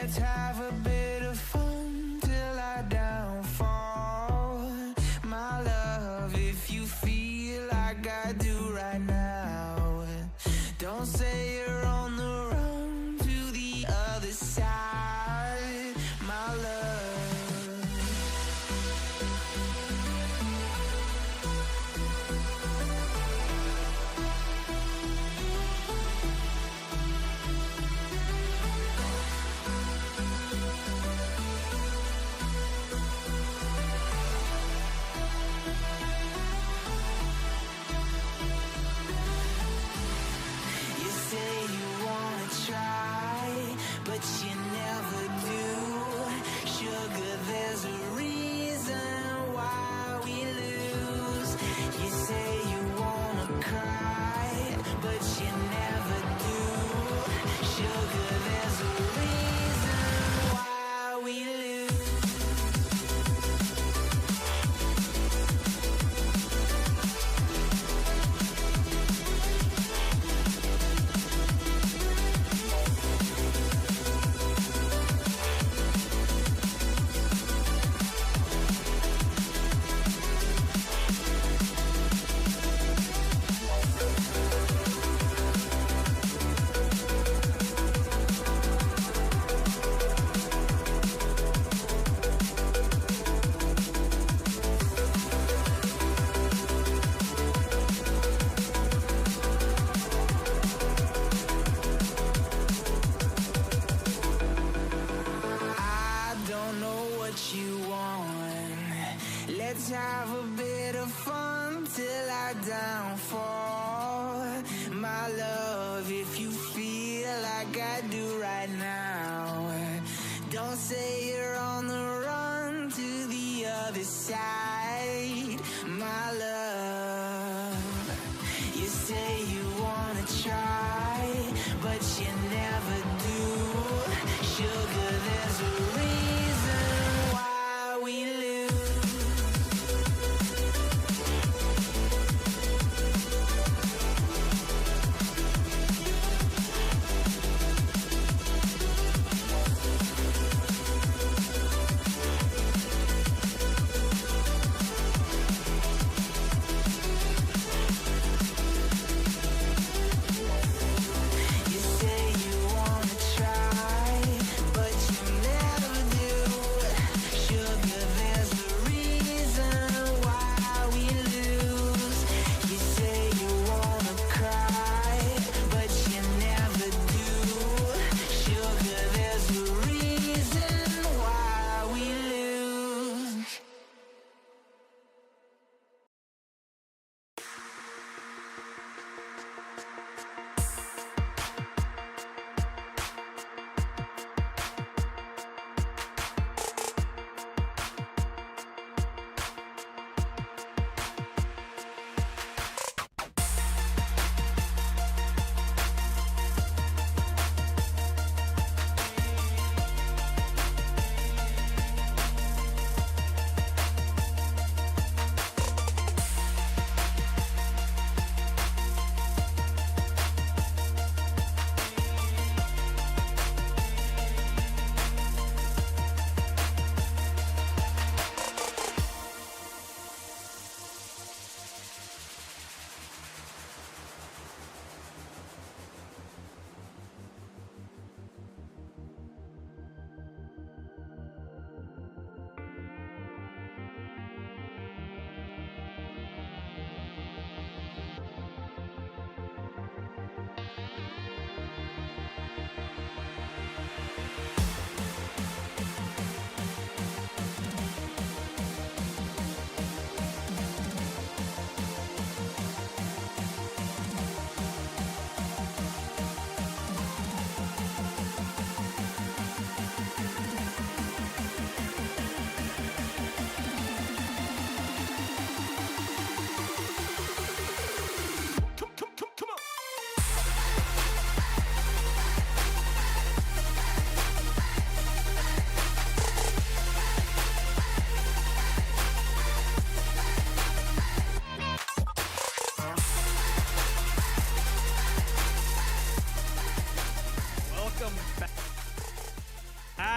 Let's have a bit of fun till I downfall. My love, if you feel like I do right now, don't say you're on the run to the other side, my love. But you never do. Sugar, there's a reason why we lose. You say you wanna cry, but you never do. Sugar, there's a reason why we lose. Let's have a bit of fun till I downfall. My love, if you feel like I do right now, don't say you're on the run to the other side, my love. You say you wanna try, but you never do. Sugar, there's a reason why we lose. You say you want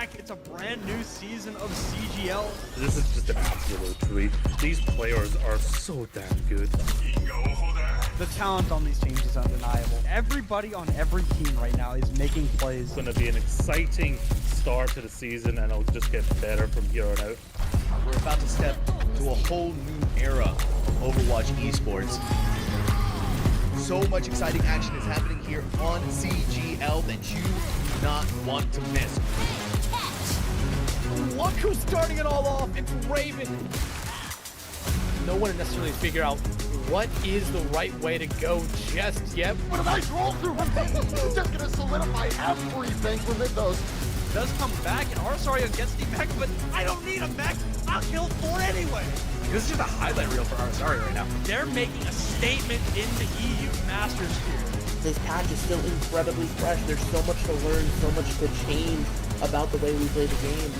back. It's a brand new season of CGL. This is just an absolute treat. These players are so damn good. The talent on these teams is undeniable. Everybody on every team right now is making plays. It's going to be an exciting start to the season, and it'll just get better from here on out. We're about to step to a whole new era of Overwatch esports. So much exciting action is happening here on CGL that you do not want to miss. Look who's starting it all off. It's Raven. No one necessarily figure out what is the right way to go just yet. What a nice roll through from Peyton. Just gonna solidify everything from Mythos. Does come back, and Arsario gets the mech, but I don't need a mech. I'll kill 4 anyway. This is just a highlight reel for Arsario right now. They're making a statement in the EU Masters here. This patch is still incredibly fresh. There's so much to learn, so much to change about the way we play the game.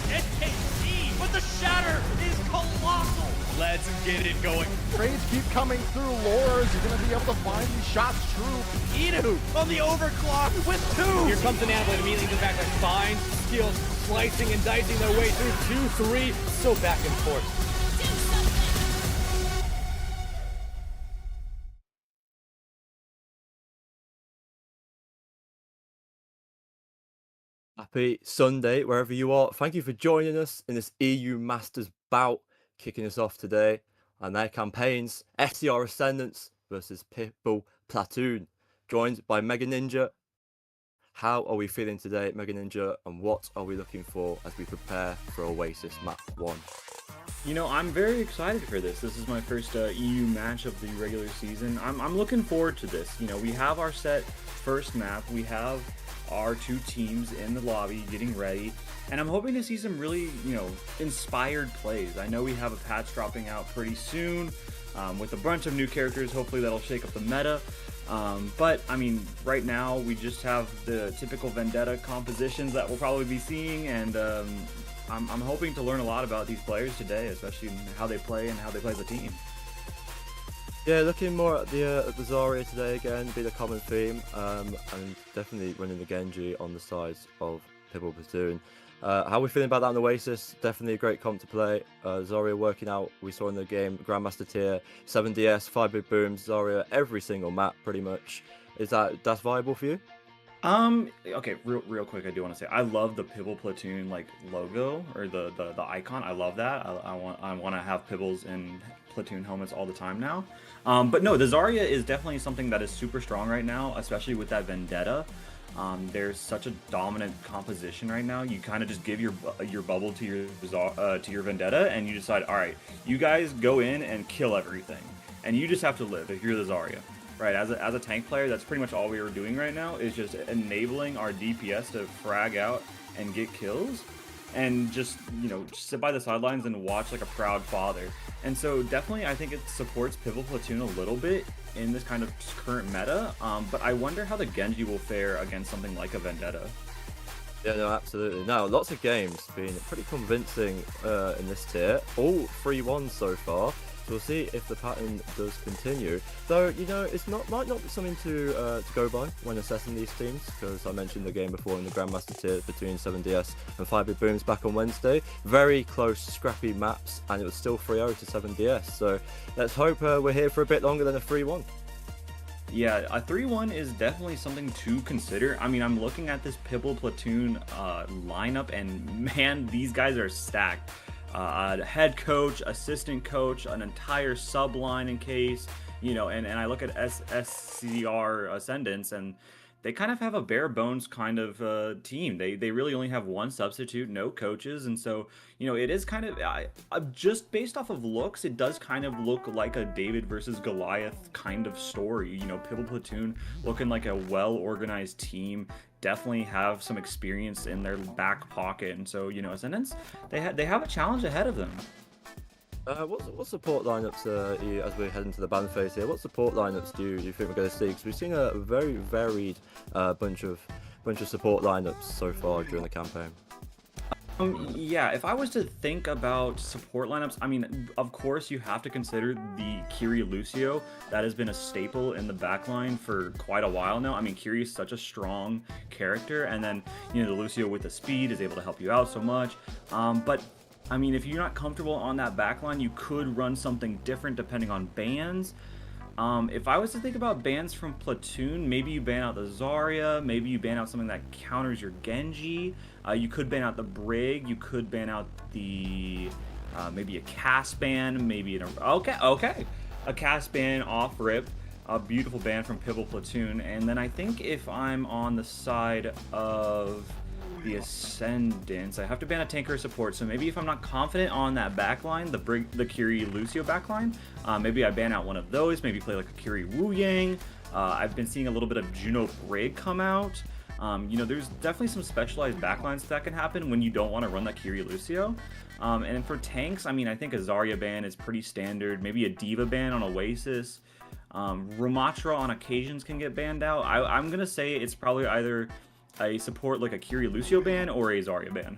NKC, but the shatter is colossal. Let's get it going. Trades keep coming through. Lores, you're gonna be able to find these shots true. Idu on the overclock with 2. Here comes an Annabelle immediately goes back to finds skills, slicing and dicing their way through 2-3. So back and forth. Happy Sunday, wherever you are. Thank you for joining us in this EU Masters bout, kicking us off today. And their campaigns, SCR Ascendants versus Pibble Platoon, joined by Mega Ninja. How are we feeling today, Mega Ninja, and what are we looking for as we prepare for Oasis Map 1? You know, I'm very excited for this. This is my first EU match of the regular season. I'm looking forward to this. You know, we have our set first map. We have our 2 teams in the lobby getting ready. And I'm hoping to see some really, inspired plays. I know we have a patch dropping out pretty soon with a bunch of new characters. Hopefully that'll shake up the meta. But, I mean, right now we just have the typical Vendetta compositions that we'll probably be seeing. And I'm hoping to learn a lot about these players today, especially in how they play and how they play as a team. Yeah, looking more at the Zarya today again, be the common theme, and definitely running the Genji on the sides of Pibble Platoon. How are we feeling about that on Oasis? Definitely a great comp to play. Zarya working out, we saw in the game, Grandmaster tier, 7DS, 5 big booms, Zarya every single map pretty much. That's viable for you? Okay, real quick, I do want to say I love the Pibble Platoon logo or the icon. I love that. I want to have Pibbles in Platoon helmets all the time now. But no, the Zarya is definitely something that is super strong right now, especially with that Vendetta. There's such a dominant composition right now. You kind of just give your bubble to your Vendetta, and you decide, all right, you guys go in and kill everything, and you just have to live if you're the Zarya. Right, as a tank player, that's pretty much all we are doing right now is just enabling our DPS to frag out and get kills, and just sit by the sidelines and watch like a proud father. And so definitely, I think it supports Pibble Platoon a little bit in this kind of current meta. But I wonder how the Genji will fare against something like a Vendetta. Yeah, no, absolutely. Now, lots of games been pretty convincing in this tier. All 3-1 so far. So we'll see if the pattern does continue. Though, it's might not be something to go by when assessing these teams, because I mentioned the game before in the Grandmaster tier between 7DS and 5 big booms back on Wednesday. Very close, scrappy maps, and it was still 3-0 to 7DS. So let's hope we're here for a bit longer than a 3-1. Yeah, a 3-1 is definitely something to consider. I mean, I'm looking at this Pibble Platoon lineup, and man, these guys are stacked. A head coach, assistant coach, an entire sub line in case, and I look at SCR Ascendants, and they kind of have a bare bones kind of team. They really only have 1 substitute, no coaches, and so it is kind of just based off of looks, it does kind of look like a David versus Goliath kind of story. Pibble Platoon looking like a well organized team. Definitely have some experience in their back pocket, and so Ascendants, they have a challenge ahead of them. What support lineups as we head into the ban phase here? What support lineups do you think we're going to see? Because we've seen a very varied bunch of support lineups so far during the campaign. Yeah, if I was to think about support lineups, I mean, of course you have to consider the Kiri Lucio. That has been a staple in the backline for quite a while now. I mean, Kiri is such a strong character, and then, you know, the Lucio with the speed is able to help you out so much. But I mean, if you're not comfortable on that backline, you could run something different depending on bans. If I was to think about bans from Platoon, maybe you ban out the Zarya, maybe you ban out something that counters your Genji. You could ban out the Brig, you could ban out the, maybe a cast ban, maybe a cast ban off rip, a beautiful ban from Pibble Platoon. And then I think if I'm on the side of the Ascendants, I have to ban a tanker support. So maybe if I'm not confident on that backline, the Kiri Lucio backline, maybe I ban out one of those, maybe play like a Kiri Wu Yang. I've been seeing a little bit of Juno Brig come out. You know, there's definitely some specialized backlines that can happen when you don't want to run that Kiri Lucio. And for tanks, I mean, I think a Zarya ban is pretty standard. Maybe a Diva ban on Oasis. Ramatra on occasions can get banned out. I'm going to say it's probably either a support like a Kiri Lucio ban or a Zarya ban.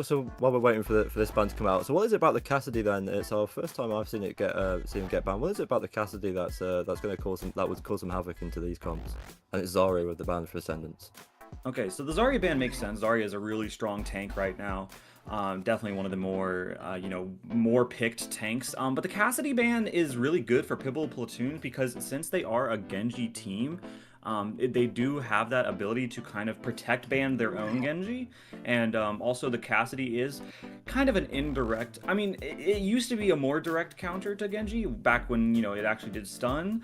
So while we're waiting for this ban to come out, so what is it about the Cassidy then? It's our first time I've seen it get banned. What is it about the Cassidy that's going to cause some havoc into these comps? And it's Zarya with the ban for Ascendants. Okay, so the Zarya ban makes sense. Zarya is a really strong tank right now. Definitely one of the more, more picked tanks. But the Cassidy ban is really good for Pibble Platoon because since they are a Genji team, they do have that ability to kind of protect ban their own Genji, and also the Cassidy is kind of an indirect, I mean, it used to be a more direct counter to Genji back when, you know, it actually did stun,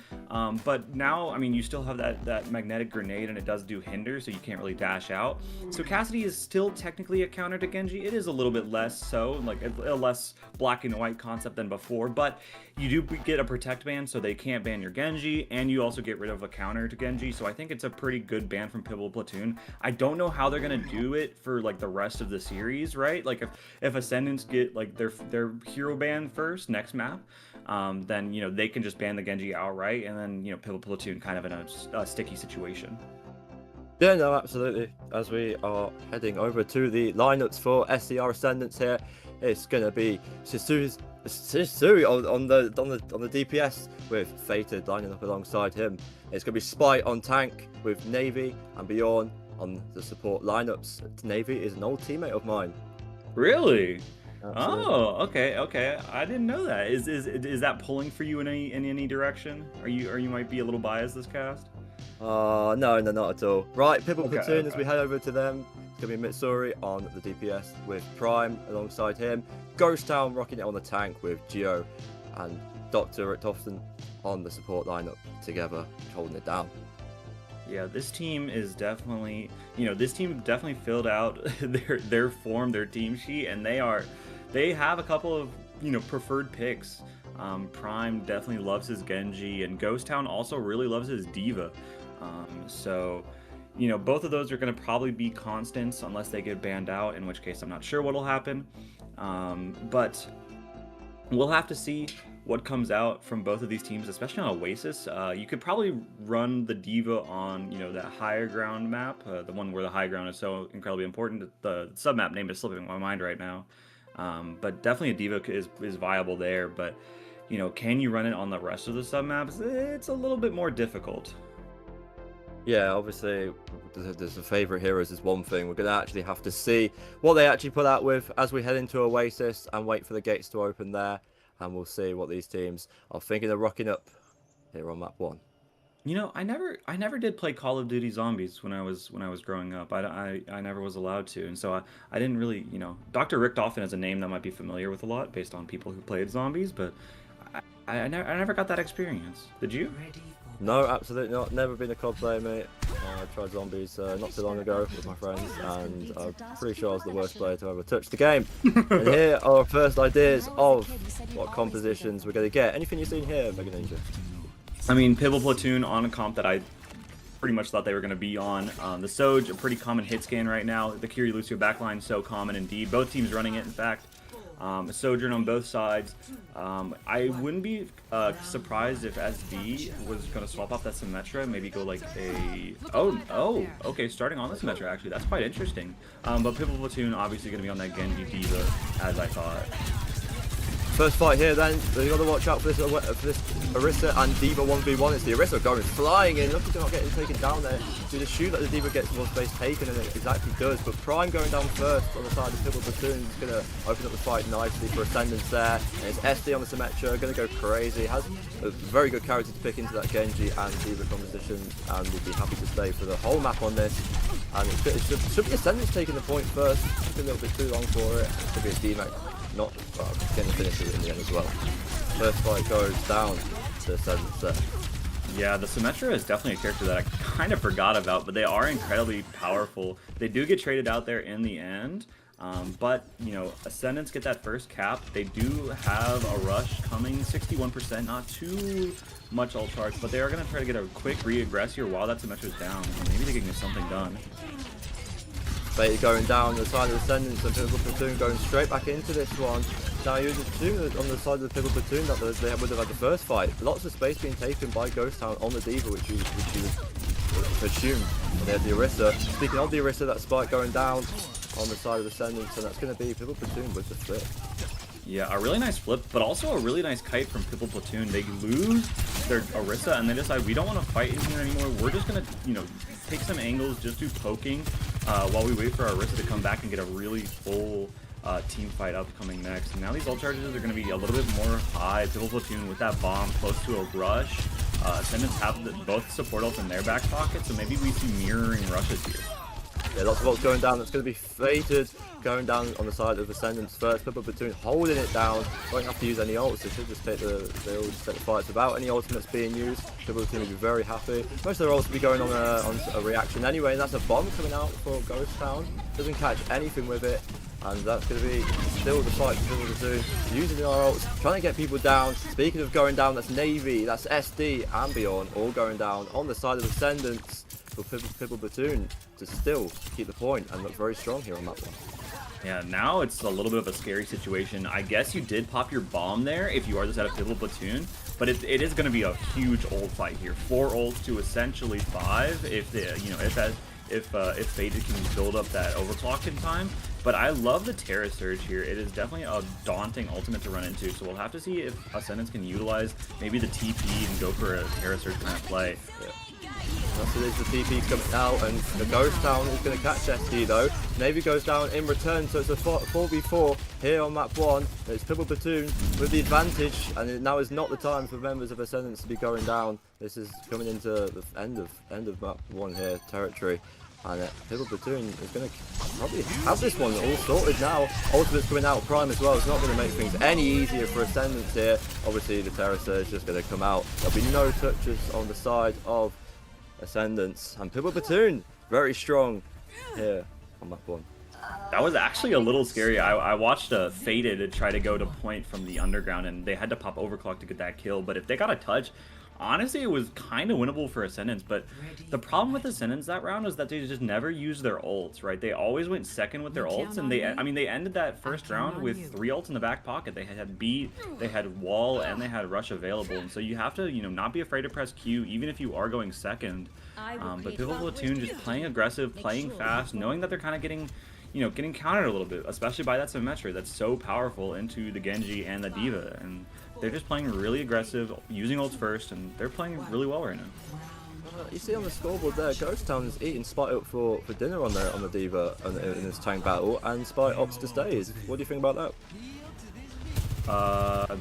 but now, I mean, you still have that magnetic grenade and it does do hinder, so you can't really dash out. So Cassidy is still technically a counter to Genji. It is a little bit less so, like a less black and white concept than before, but you do get a protect ban, so they can't ban your Genji, and you also get rid of a counter to Genji. So I think it's a pretty good ban from Pibble Platoon. I don't know how they're gonna do it for like the rest of the series, right? Like if Ascendants get like their hero ban first next map, then, you know, they can just ban the Genji outright, and then, you know, Pibble Platoon kind of in a sticky situation. Yeah, no, absolutely. As we are heading over to the lineups for SCR Ascendants here, it's gonna be Shisui on the DPS with Fated lining up alongside him. It's gonna be Spite on tank with Navy and Bjorn on the support lineups. Navy is an old teammate of mine. Really? Absolutely. Oh, okay. I didn't know that. Is that pulling for you in any direction? Are you might be a little biased this cast? No, not at all. Right, Pibble Okay, Platoon, okay. as we head over to them, it's going to be Mitsuri on the DPS with Prime alongside him. Ghost Town rocking it on the tank with Geo and Dr. Richtofen on the support lineup together, holding it down. Yeah, this team is definitely, this team definitely filled out their form, their team sheet, and they have a couple of, preferred picks. Prime definitely loves his Genji, and Ghost Town also really loves his Diva. So, both of those are going to probably be constants unless they get banned out, in which case I'm not sure what'll happen. But we'll have to see what comes out from both of these teams, especially on Oasis. You could probably run the Diva on, that higher ground map, the one where the high ground is so incredibly important. The sub-map name is slipping my mind right now. But definitely a Diva is viable there, but, can you run it on the rest of the sub-maps? It's a little bit more difficult. Yeah, obviously, there's the favourite heroes is one thing. We're going to actually have to see what they actually put out with as we head into Oasis and wait for the gates to open there. And we'll see what these teams are thinking of rocking up here on map 1. I never did play Call of Duty Zombies when I was growing up. I never was allowed to, and so I didn't really, Dr. Richtofen is a name that might be familiar with a lot based on people who played zombies, but I never got that experience. Did you? No, absolutely not. Never been a COD player, mate. I tried zombies not too long ago with my friends, and I'm pretty sure I was the worst player to ever touch the game. And here are our first ideas of what compositions we're going to get. Anything you've seen here, Mega Ninja? I mean, Pibble Platoon on a comp that I pretty much thought they were going to be on. The Soj, a pretty common hit scan right now. The Kiri Lucio backline, so common indeed. Both teams running it, in fact. Sojourn on both sides. I wouldn't be surprised if SD was going to swap off that Symmetra, maybe go like a... Oh, okay, starting on the Symmetra, actually. That's quite interesting. But Pibble Platoon obviously going to be on that Genji Diva, as I thought. First fight here then, you got to watch out for this Orisa and Diva 1v1. It's the Orisa going flying in, looking to not getting taken down there. Do the shoot that the Diva gets more space taken, and it exactly does. But Prime going down first on the side of Pibble Platoon is going to open up the fight nicely for Ascendants there. And it's SD on the Symmetra, going to go crazy. Has a very good character to pick into that Genji and Diva composition, and would be happy to stay for the whole map on this. And it should be Ascendants taking the point first. Took a little bit too long for it. Could be a D-Mac. Not getting the finishes in the end as well. First fight goes down to Ascendants there. Yeah, the Symmetra is definitely a character that I kind of forgot about, but they are incredibly powerful. They do get traded out there in the end, but, you know, Ascendants get that first cap. They do have a rush coming, 61%, not too much ult charge, but they are going to try to get a quick re-aggress here while that Symmetra is down. Maybe they can get something done. Bait going down the side of Ascendants, and Pibble Platoon going straight back into this one. Now you would assume that on the side of the Pibble Platoon that they would have had the first fight. Lots of space being taken by Ghost Town on the Diva, which you would assume. And they had the Orisa. Speaking of the Orisa, that spike going down on the side of Ascendants, and that's going to be Pibble Platoon with the flip. Yeah, a really nice flip, but also a really nice kite from Pibble Platoon. They lose their Orisa, and they decide we don't want to fight in here anymore. We're just going to, you know, take some angles, just do poking while we wait for our Orisa to come back and get a really full team fight upcoming next. And now these ult charges are going to be a little bit more high. Pibble Platoon with that bomb close to a rush. Ascendants have both support ults in their back pocket, so maybe we see mirroring rushes here. Yeah, lots of ults going down. That's going to be fated. Going down on the side of Ascendants first. Pibble Platoon holding it down. Won't have to use any ults. They should just take the fights without any ultimates being used. Pibble Platoon will be very happy. Most of their ults will be going on a reaction anyway. And that's a bomb coming out for Ghost Town. Doesn't catch anything with it. And that's going to be still the fight for Pibble Platoon. Using our ults, trying to get people down. Speaking of going down, that's Navy, that's SD, and Beyond, all going down on the side of Ascendants for Pibble Platoon to still keep the point and look very strong here on that one. Yeah, now it's a little bit of a scary situation. I guess you did pop your bomb there if you are the side of Pibble Platoon, but it is going to be a huge ult fight here. 4 ults to essentially 5 if the, you know, if Faded can build up that overclock in time. But I love the Terra Surge here. It is definitely a daunting ultimate to run into, so we'll have to see if Ascendants can utilize maybe the TP and go for a Terra Surge kind of play. Yeah. So there's the TP coming out, and the Ghost Town is going to catch SD though. Navy goes down in return, so it's a 4v4 here on map 1. It's Pibble Platoon with the advantage, and now is not the time for members of Ascendants to be going down. This is coming into the end of map 1 here, territory. And Pibble Platoon is going to probably have this one all sorted now. Ultimate's coming out Prime as well. It's not going to make things any easier for Ascendants here. Obviously the Terra Surge is just going to come out. There'll be no touches on the side of Ascendants. And Pibble Platoon, very strong here on map 1. That was actually a little scary. I watched Faded try to go to point from the underground, and they had to pop overclock to get that kill. But if they got a touch, honestly, it was kind of winnable for Ascendants. But the problem with Ascendants that round is that they just never used their ults, right? They always went second with their ults, and they ended that first round with 3 ults in the back pocket. They had beat, they had wall, and they had rush available. And so you have to, you know, not be afraid to press Q, even if you are going second. But Pibble Platoon just playing aggressive, playing fast, knowing that they're kind of getting, you know, getting countered a little bit, especially by that Symmetra that's so powerful into the Genji and the Diva. And they're just playing really aggressive, using ults first, and they're playing really well right now. You see on the scoreboard there, Ghost Town is eating Spite up for dinner on the Diva in this tank battle, and Spite opts to stay. What do you think about that?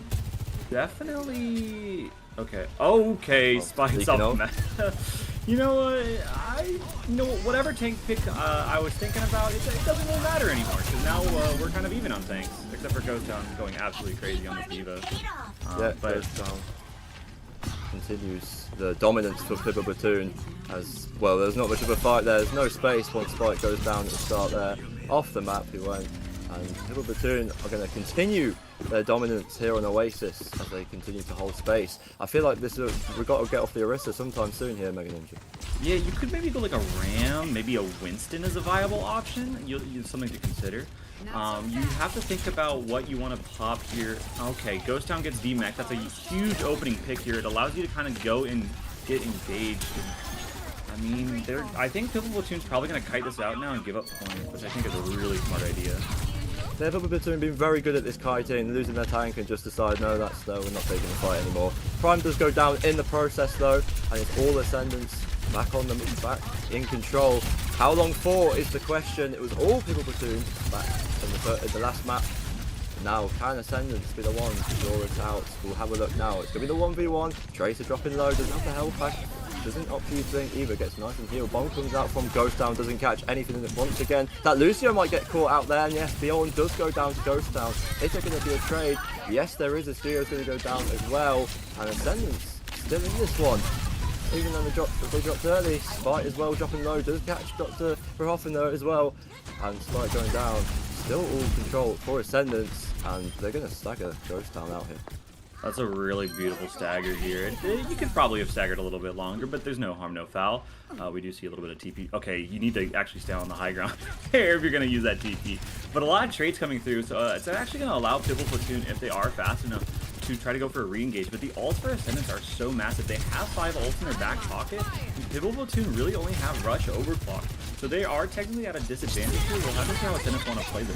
Definitely. Okay. Okay, Spite's up meta. You know, whatever tank pick I was thinking about, it doesn't really matter anymore, because now we're kind of even on tanks, except for Ghost Town going absolutely crazy on the Diva. Yeah, but Ghost Town continues the dominance for Pibble Platoon, as well. There's not much of a fight there. There's no space once Spike goes down at the start there. Off the map he went, and Pibble Platoon are going to continue their dominance here on Oasis as they continue to hold space. I feel like we've got to get off the Orisa sometime soon here, Mega Ninja. Yeah, you could maybe go like a Ram, maybe a Winston is a viable option. Something to consider. You have to think about what you want to pop here. Okay, Ghost Town gets D-Mech. That's a huge opening pick here. It allows you to kind of go and get engaged. I mean, I think Pibble Platoon's probably going to kite this out now and give up point, which I think is a really smart idea. Yeah, Pibble Platoon been very good at this kiting, losing their tank and just decide, no, we're not taking the fight anymore. Prime does go down in the process though, and it's all Ascendants back on them, back in control. How long for is the question. It was all Pibble Platoon back in the last map. Now, can Ascendants be the one to draw it out? We'll have a look now. It's going to be the 1v1. Tracer dropping low, doesn't have the health pack. Doesn't opt for you thing either, gets nice and healed. Bomb comes out from Ghost Town, doesn't catch anything in it once again. That Lucio might get caught out there, and yes, Bjorn does go down to Ghost Town. Is there going to be a trade? Yes, there is. A Steel's going to go down as well. And Ascendants still in this one. Even though they dropped early, Spite as well dropping low, does catch Dr. Verhoeven though as well. And Spite going down. Still all control for Ascendants, and they're going to stagger Ghost Town out here. That's a really beautiful stagger here. You could probably have staggered a little bit longer, but there's no harm, no foul. We do see a little bit of TP. Okay, you need to actually stay on the high ground here if you're going to use that TP. But a lot of trades coming through, so it's actually going to allow Pibble Platoon, if they are fast enough, to try to go for a re-engage. But the ults for Ascendants are so massive. They have 5 ults in their back pocket, and Pibble Platoon really only have Rush Overclock. So they are technically at a disadvantage here. We'll have to see how Ascendants want to play this.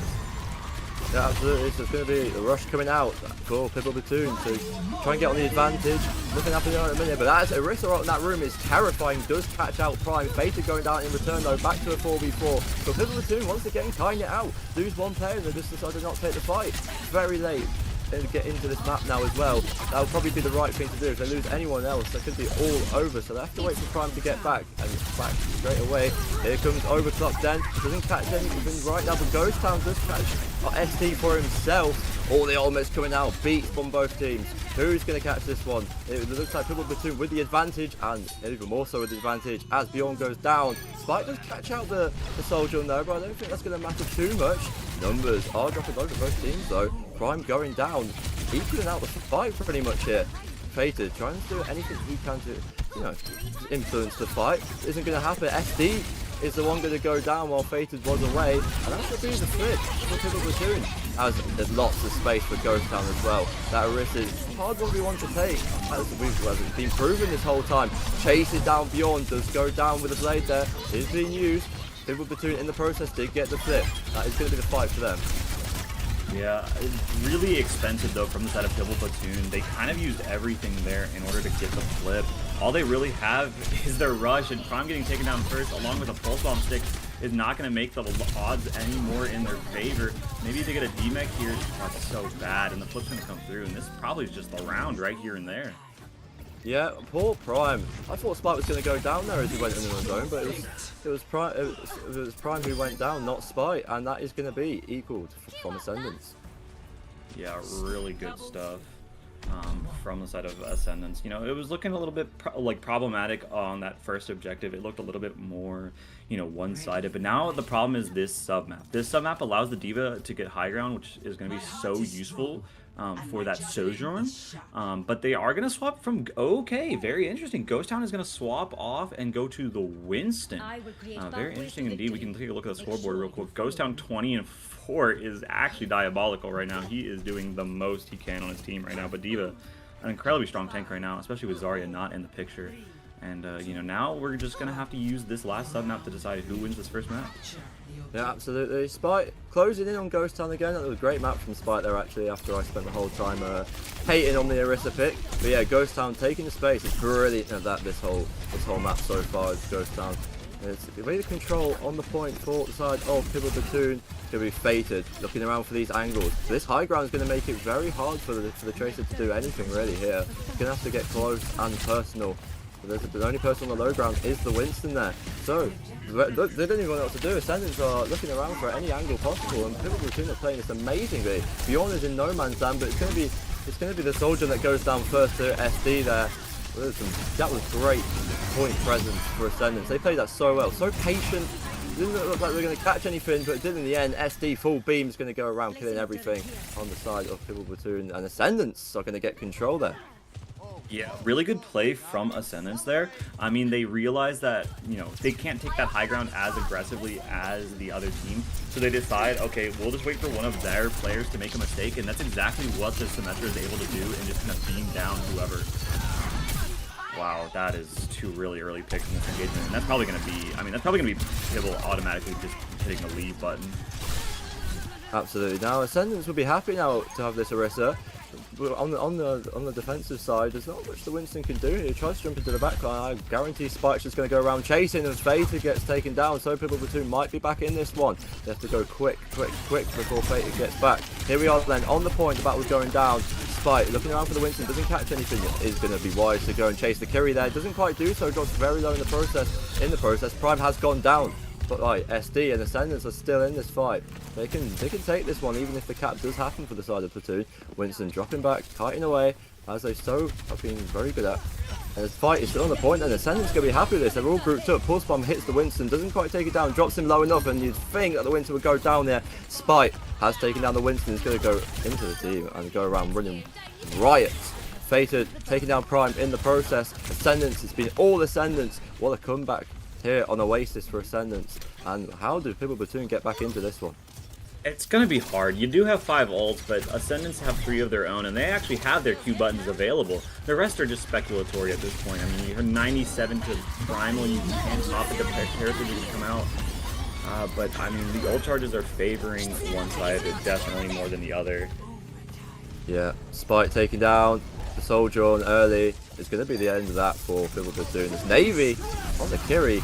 Yeah, absolutely. So it's going to be a rush coming out for Pibble Platoon to try and get on the advantage. Nothing happening in a minute, but that's Orisa in that room is terrifying. Does catch out Prime. Fated going down in return though, back to a 4v4. So Pibble Platoon once again tying it out. Lose one player and they just decided not to take the fight. Very late. And get into this map now as well. That'll probably be the right thing to do. If they lose anyone else, that could be all over. So they have to wait for Prime to get back, and it's back straight away. Here comes Overclock then. Doesn't catch anything right now, but Ghost Town does catch ST for himself. All the ultimates coming out, beats from both teams. Who's going to catch this one? It looks like Pibble Platoon with the advantage, and even more so with the advantage as Bjorn goes down. Spike does catch out the soldier on there, but I don't think that's going to matter too much. Numbers are dropping low for both teams though. Prime going down, equaling out the fight pretty much here. Fated trying to do anything he can to, influence the fight. Isn't going to happen. SD is the one going to go down while Fated was away, and that's going to be the flip for Pibble Platoon. As there's lots of space for Ghost Town as well. That Orisa is hard one we want to take, as we've been proven this whole time. Chases down Bjorn, does go down with a blade there. Is being used. Pibble Platoon in the process did get the flip. That is going to be the fight for them. Yeah, it's really expensive though from the side of Pibble Platoon. They kind of used everything there in order to get the flip. All they really have is their rush, and Prime getting taken down first along with a pulse bomb stick is not going to make the odds any more in their favor. Maybe if they get a D-Mech here, that's so bad, and the flip's going to come through, and this probably is just the round right here and there. Yeah, poor Prime. I thought Spike was going to go down there as he went into the zone, but it was Prime who went down, not Spike, and that is going to be equaled from Ascendants. Yeah, really good stuff from the side of Ascendants. You know, it was looking a little bit problematic on that first objective. It looked a little bit more, one-sided, but now the problem is this sub-map. This sub-map allows the D.Va to get high ground, which is going to be so useful for that Sojourn, but they are going to swap from, okay, very interesting. Ghost Town is going to swap off and go to the Winston. Very interesting indeed. We can take a look at the scoreboard real quick. Ghost Town 20-4 is actually diabolical right now. He is doing the most he can on his team right now, but D.Va, an incredibly strong tank right now, especially with Zarya not in the picture. And, now we're just going to have to use this last sub-map to decide who wins this first match. Yeah, absolutely. Spite closing in on Ghost Town again. That was a great map from Spite there, actually, after I spent the whole time hating on the Orisa pick. But yeah, Ghost Town taking the space. It's brilliant at that, this whole map so far is Ghost Town. It's really control on the point for the side of Pibble Platoon. Going to be Fated, looking around for these angles. So this high ground is going to make it very hard for the Tracer to do anything really here. He's going to have to get close and personal. The only person on the low ground is the Winston there. So, they don't even know what to do. Ascendants are looking around for any angle possible, and Pibble Platoon are playing this amazingly. Bjorn is in no man's land, but it's going to be the soldier that goes down first to SD there. That was great point presence for Ascendants. They played that so well, so patient. Didn't look like they were going to catch anything, but did in the end. SD full beam is going to go around killing everything on the side of Pibble Platoon, and Ascendants are going to get control there. Yeah, really good play from Ascendants there. I mean, they realize that, they can't take that high ground as aggressively as the other team. So they decide, okay, we'll just wait for one of their players to make a mistake, and that's exactly what the Symmetra is able to do, and just kind of beam down whoever. Wow, that is 2 really early picks in this engagement, and that's probably going to be, I mean, that's probably going to be Pibble automatically just hitting the leave button. Absolutely. Now Ascendants will be happy now to have this Orisa. On the defensive side, there's not much the Winston can do. He tries to jump into the backline. I guarantee Spike's just going to go around chasing as Fated gets taken down. So Pibble Platoon might be back in this one. They have to go quick before Fated gets back. Here we are then on the point. The battle's going down. Spike looking around for the Winston, doesn't catch anything. Is going to be wise to go and chase the Kiri there. Doesn't quite do so. Drops very low in the process. Prime has gone down. But like SD and Ascendants are still in this fight. They can take this one even if the cap does happen for the side of Platoon. Winston dropping back, kiting away, as they so have been very good at. And the fight is still on the point, and Ascendants gonna be happy with this. They're all grouped up. Pulse Bomb hits the Winston, doesn't quite take it down, drops him low enough, and you'd think that the Winston would go down there. Spike has taken down the Winston. He's gonna go into the team and go around running riot. Fated taking down Prime in the process. Ascendants, it's been all Ascendants. What a comeback here on Oasis for Ascendants. And how did Pibble Platoon get back into this one? It's going to be hard. You do have 5 ults, but Ascendants have 3 of their own, and they actually have their Q buttons available. The rest are just speculatory at this point. I mean, you have 97 to Primal, you can't stop it, the Heritage can come out. But, I mean, the ult charges are favoring one side definitely more than the other. Yeah, Spike taking down the Soldier on early. It's going to be the end of that for Pibble Platoon. This Navy on the Kiri,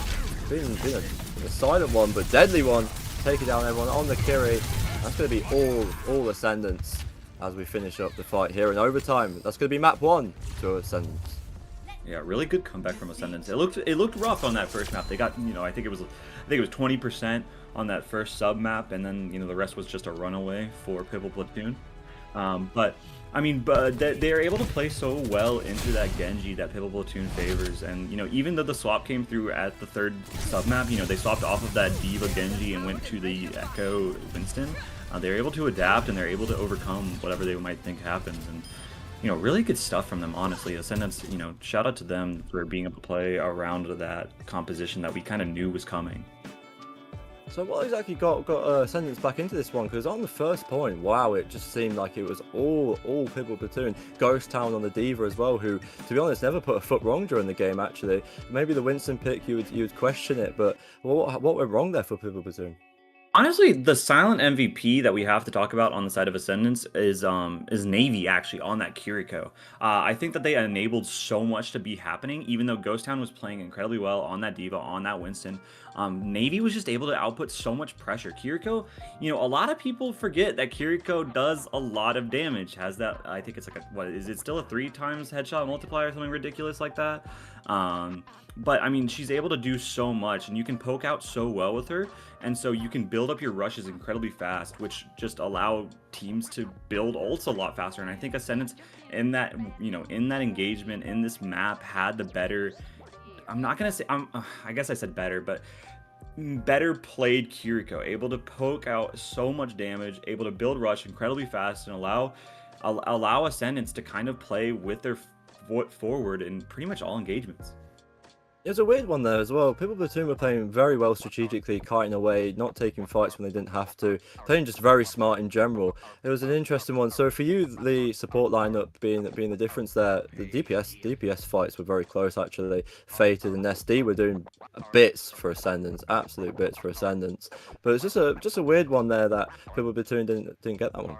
been a silent one, but deadly one, taking down everyone on the Kiri. That's going to be all Ascendants as we finish up the fight here in overtime. That's going to be map 1 to Ascendants. Yeah, really good comeback from Ascendants. It looked rough on that first map. They got, I think it was 20% on that first sub map, and then the rest was just a runaway for Pibble Platoon. But I mean, they're able to play so well into that Genji that Pibble Platoon favors, and even though the swap came through at the 3rd sub map, they swapped off of that Diva Genji and went to the Echo Winston. They're able to adapt and they're able to overcome whatever they might think happens, and really good stuff from them, honestly. Ascendants, shout out to them for being able to play around that composition that we kind of knew was coming. So what exactly got Ascendants back into this one? Because on the first point, wow, it just seemed like it was all Pibble Platoon. Ghost Town on the Diva as well, who, to be honest, never put a foot wrong during the game, actually. Maybe the Winston pick, you would question it, but what went wrong there for Pibble Platoon? Honestly, the silent MVP that we have to talk about on the side of Ascendants is Navy, actually, on that Kiriko. I think that they enabled so much to be happening, even though Ghost Town was playing incredibly well on that Diva, on that Winston. Navy was just able to output so much pressure. Kiriko, a lot of people forget that Kiriko does a lot of damage. Has that, I think it's like what is it still a 3 times headshot multiplier, something ridiculous like that? But I mean, she's able to do so much, and you can poke out so well with her, and so you can build up your rushes incredibly fast, which just allow teams to build ults a lot faster. And I think Ascendants in that, in that engagement, in this map, had the better, I'm not gonna say, I guess I said better, but better played Kiriko, able to poke out so much damage, able to build rush incredibly fast, and allow Ascendants to kind of play with their foot forward in pretty much all engagements. It was a weird one there as well. Pibble Platoon were playing very well strategically, kiting away, not taking fights when they didn't have to, playing just very smart in general. It was an interesting one. So for you, the support lineup being the difference there, the DPS fights were very close actually. Fated and SD were doing bits for Ascendants, absolute bits for Ascendants. But it's just a weird one there that Pibble Platoon didn't get that one.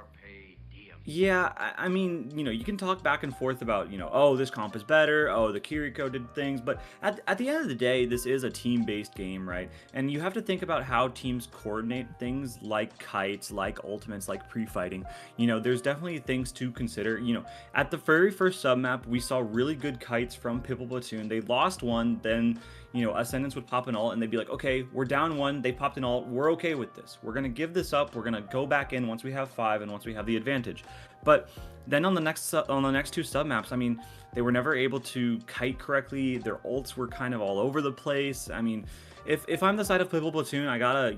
Yeah, I mean, you can talk back and forth about, oh, this comp is better, oh, the Kiriko did things, but at the end of the day, this is a team-based game, right? And you have to think about how teams coordinate things like kites, like ultimates, like pre-fighting. There's definitely things to consider. At the very first sub-map, we saw really good kites from Pibble Platoon. They lost one, then Ascendants would pop an ult and they'd be like, okay, we're down 1, they popped an ult, we're okay with this. We're gonna give this up, we're gonna go back in once we have 5 and once we have the advantage. But then on the next 2 sub maps, I mean, they were never able to kite correctly. Their ults were kind of all over the place. I mean, if I'm the side of Pibble Platoon, I gotta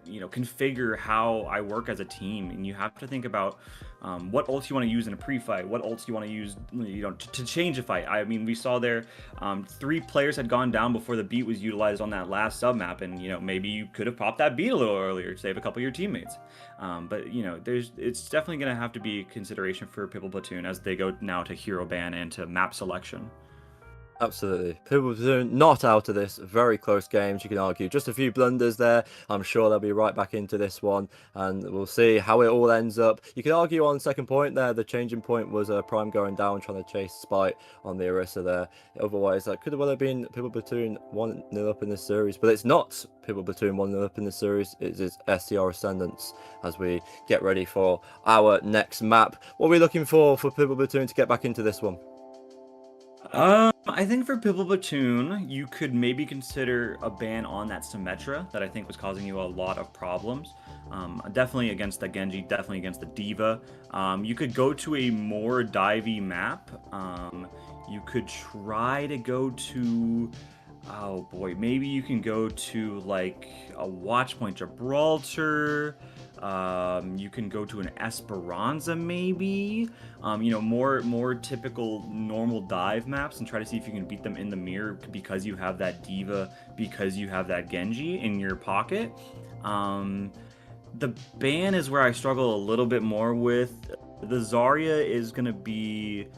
configure how I work as a team, and you have to think about what ults you want to use in a pre-fight, what ults you want to use, to change a fight. I mean, we saw there 3 players had gone down before the beat was utilized on that last sub map, and maybe you could have popped that beat a little earlier to save a couple of your teammates. But it's definitely going to have to be a consideration for Pibble Platoon as they go now to hero ban and to map selection. Absolutely. Pibble Platoon not out of this. Very close games, you can argue. Just a few blunders there. I'm sure they'll be right back into this one, and we'll see how it all ends up. You could argue on second point there, the changing point was Prime going down, trying to chase Spite on the Orisa there. Otherwise, that could have well have been Pibble Platoon 1-0 up in this series, but it's not Pibble Platoon 1-0 up in this series. It is SCR Ascendants as we get ready for our next map. What are we looking for Pibble Platoon to get back into this one? I think for Pibble Platoon, you could maybe consider a ban on that Symmetra that I think was causing you a lot of problems. Definitely against the Genji, definitely against the D.Va. You could go to a more divey map. You could try to go to... Oh boy, maybe you can go to like a Watchpoint Gibraltar. You can go to an Esperanza maybe. More typical normal dive maps, and try to see if you can beat them in the mirror because you have that D.Va, because you have that Genji in your pocket. The ban is where I struggle a little bit more with. The Zarya is gonna be...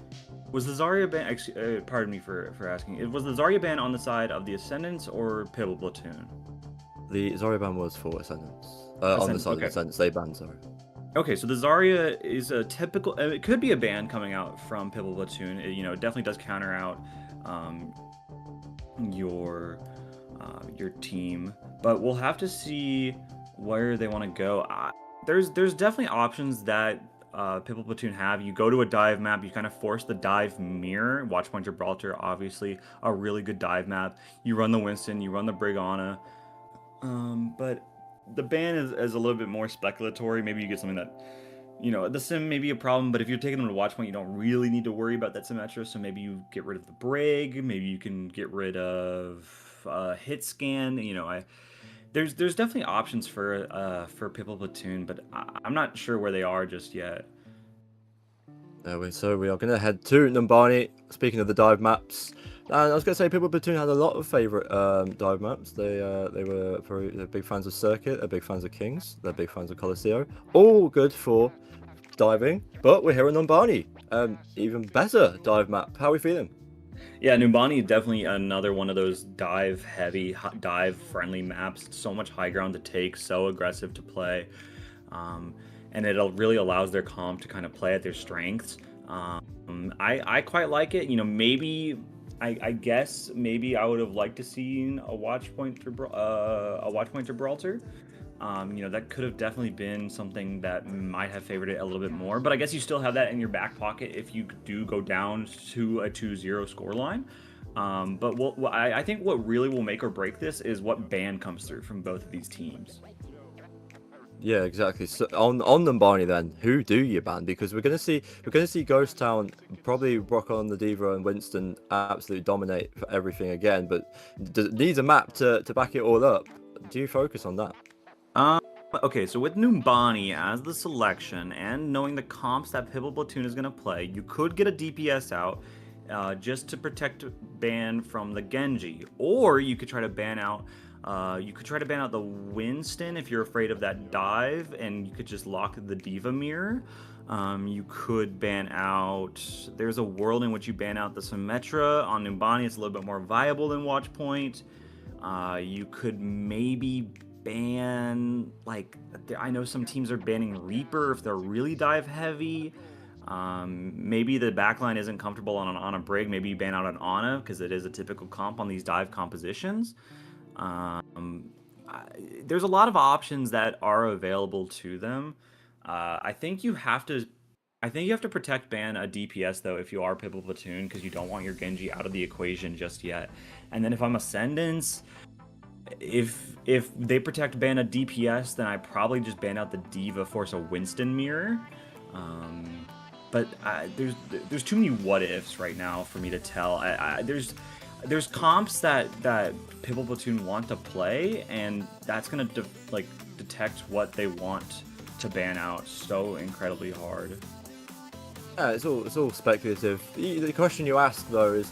Was the Zarya ban... pardon me for asking. Was the Zarya ban on the side of the Ascendants or Pibble Platoon? The Zarya ban was for Ascendants. On the side of the Ascendants, they banned Zarya. Okay, so the Zarya is a typical... It could be a ban coming out from Pibble Platoon. It definitely does counter out your team. But we'll have to see where they want to go. There's definitely options that Pibble Platoon have. You go to a dive map, you kind of force the dive mirror. Watchpoint Gibraltar, obviously, a really good dive map. You run the Winston, you run the Brigana. But the ban is a little bit more speculatory. Maybe you get something that, the sim may be a problem, but if you're taking them to Watchpoint, you don't really need to worry about that Symmetra. So maybe you get rid of the Brig. Maybe you can get rid of hit scan. There's definitely options for Pibble Platoon, but I'm not sure where they are just yet. So we are going to head to Numbani. Speaking of the dive maps, and I was going to say Pibble Platoon had a lot of favourite dive maps. They're big fans of Circuit, they're big fans of Kings, they're big fans of Colosseo. All good for diving, but we're here at Numbani. Even better dive map. How are we feeling? Yeah, Numbani definitely another one of those dive-heavy, dive-friendly maps. So much high ground to take, so aggressive to play. And it really allows their comp to kind of play at their strengths. I quite like it. Maybe... I guess maybe I would have liked to see a Watchpoint Gibraltar. That could have definitely been something that might have favored it a little bit more. But I guess you still have that in your back pocket if you do go down to a 2-0 scoreline. But I think what really will make or break this is what ban comes through from both of these teams. Yeah, exactly. So on Numbani then, who do you ban? Because we're gonna see Ghost Town probably rock on the D.Va and Winston absolutely dominate for everything again, but needs a map to back it all up. Do you focus on that? Okay, so with Numbani as the selection and knowing the comps that Pibble Platoon is gonna play, you could get a DPS out just to protect ban from the Genji, or you could try to ban out. The Winston if you're afraid of that dive, and you could just lock the D.Va mirror. You could ban out... There's a world in which you ban out the Symmetra. On Numbani, it's a little bit more viable than Watchpoint. You could maybe ban... I know some teams are banning Reaper if they're really dive heavy. Maybe the backline isn't comfortable on a Brig. Maybe you ban out an Ana, because it is a typical comp on these dive compositions. There's a lot of options that are available to them. I think you have to protect ban a DPS though if you are Pibble Platoon, because you don't want your Genji out of the equation just yet. And then if I'm Ascendants, if they protect ban a DPS, then I probably just ban out the D.Va, force a Winston mirror. But there's too many what ifs right now for me to tell. There's comps that Pibble Platoon want to play, and that's gonna detect what they want to ban out so incredibly hard. Yeah, it's all speculative. The question you ask though is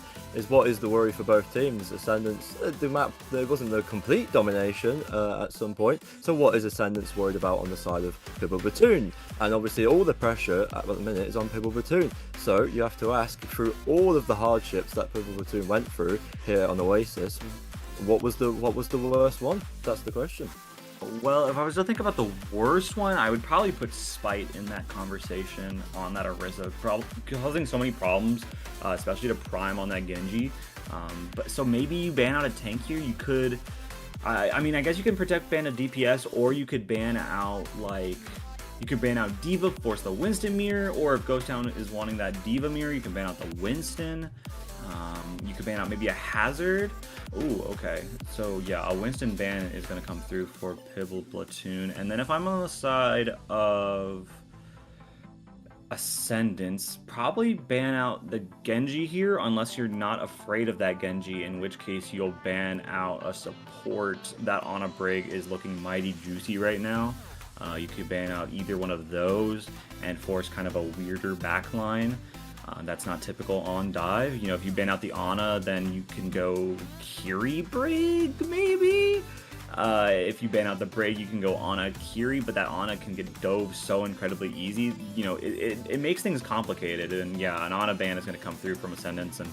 what is the worry for both teams? Ascendants, the map, there wasn't a complete domination at some point. So what is Ascendants worried about on the side of Pibble Platoon? And obviously all the pressure at the minute is on Pibble Platoon. So you have to ask, through all of the hardships that Pibble Platoon went through here on Oasis, what was the worst one? That's the question. Well, if I was to think about the worst one, I would probably put Spite in that conversation on that Orisa, causing so many problems, especially to Prime on that Genji. But so maybe you ban out a tank here. You could, I mean, I guess you can ban a DPS, or you could ban out D.Va, force the Winston mirror, or if Ghost Town is wanting that D.Va mirror, you can ban out the Winston. You could ban out maybe a Hazard. Ooh, okay. So yeah, a Winston ban is going to come through for Pibble Platoon. And then if I'm on the side of Ascendants, probably ban out the Genji here, unless you're not afraid of that Genji, in which case you'll ban out a support that on a Brig is looking mighty juicy right now. You could ban out either one of those and force kind of a weirder backline. That's not typical on dive. You know, if you ban out the Ana, then you can go Kiri Brig, maybe? If you ban out the Brig, you can go Ana Kiri, but that Ana can get dove so incredibly easy. You know, it makes things complicated, and yeah, an Ana ban is going to come through from Ascendants, and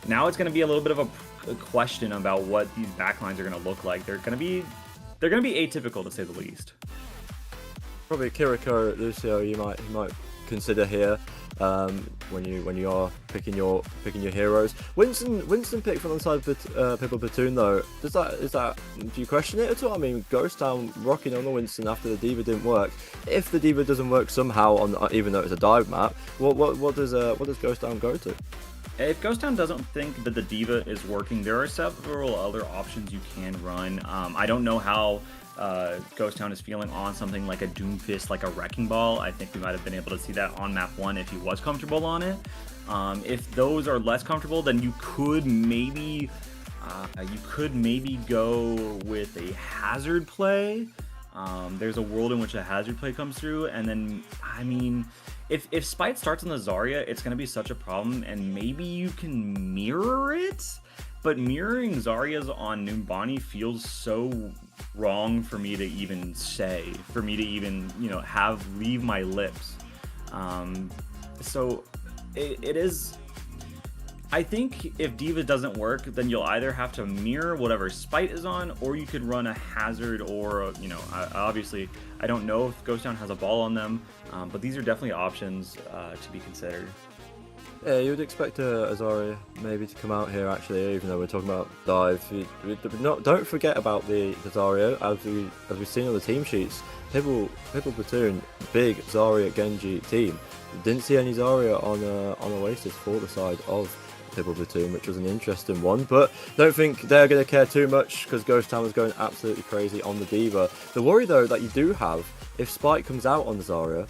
now it's going to be a little bit of a question about what these backlines are going to look like. They're going to be atypical, to say the least. Probably Kiriko, Lucio, you might consider here. When you are picking your heroes. Winston picked from the side of Pibble Platoon though. Do you question it at all? I mean, Ghost Town rocking on the Winston after the D.Va didn't work. If the D.Va doesn't work somehow on, even though it's a dive map, what does Ghost Town go to? If Ghost Town doesn't think that the D.Va is working, there are several other options you can run. I don't know how Ghost Town is feeling on something like a Doomfist, like a Wrecking Ball. I think we might have been able to see that on map 1 if he was comfortable on it. If those are less comfortable, then you could maybe go with a Hazard play. There's a world in which a Hazard play comes through, and then, I mean, if Spite starts on the Zarya, it's going to be such a problem, and maybe you can mirror it, but mirroring Zarya's on Numbani feels so wrong for me to even say, for me to even, you know, leave my lips. So it is, I think if D.Va doesn't work, then you'll either have to mirror whatever Spite is on, or you could run a Hazard, or, you know, obviously, I don't know if Ghost Town has a ball on them, but these are definitely options to be considered. Yeah, you would expect a Zarya maybe to come out here actually, even though we're talking about dive. Don't forget about the Zarya, as we've seen on the team sheets. Pibble Platoon, big Zarya Genji team. Didn't see any Zarya on Oasis for the side of Pibble Platoon, which was an interesting one, but don't think they're going to care too much because Ghost Town was going absolutely crazy on the D.Va. The worry though that you do have, if Spike comes out on the Zarya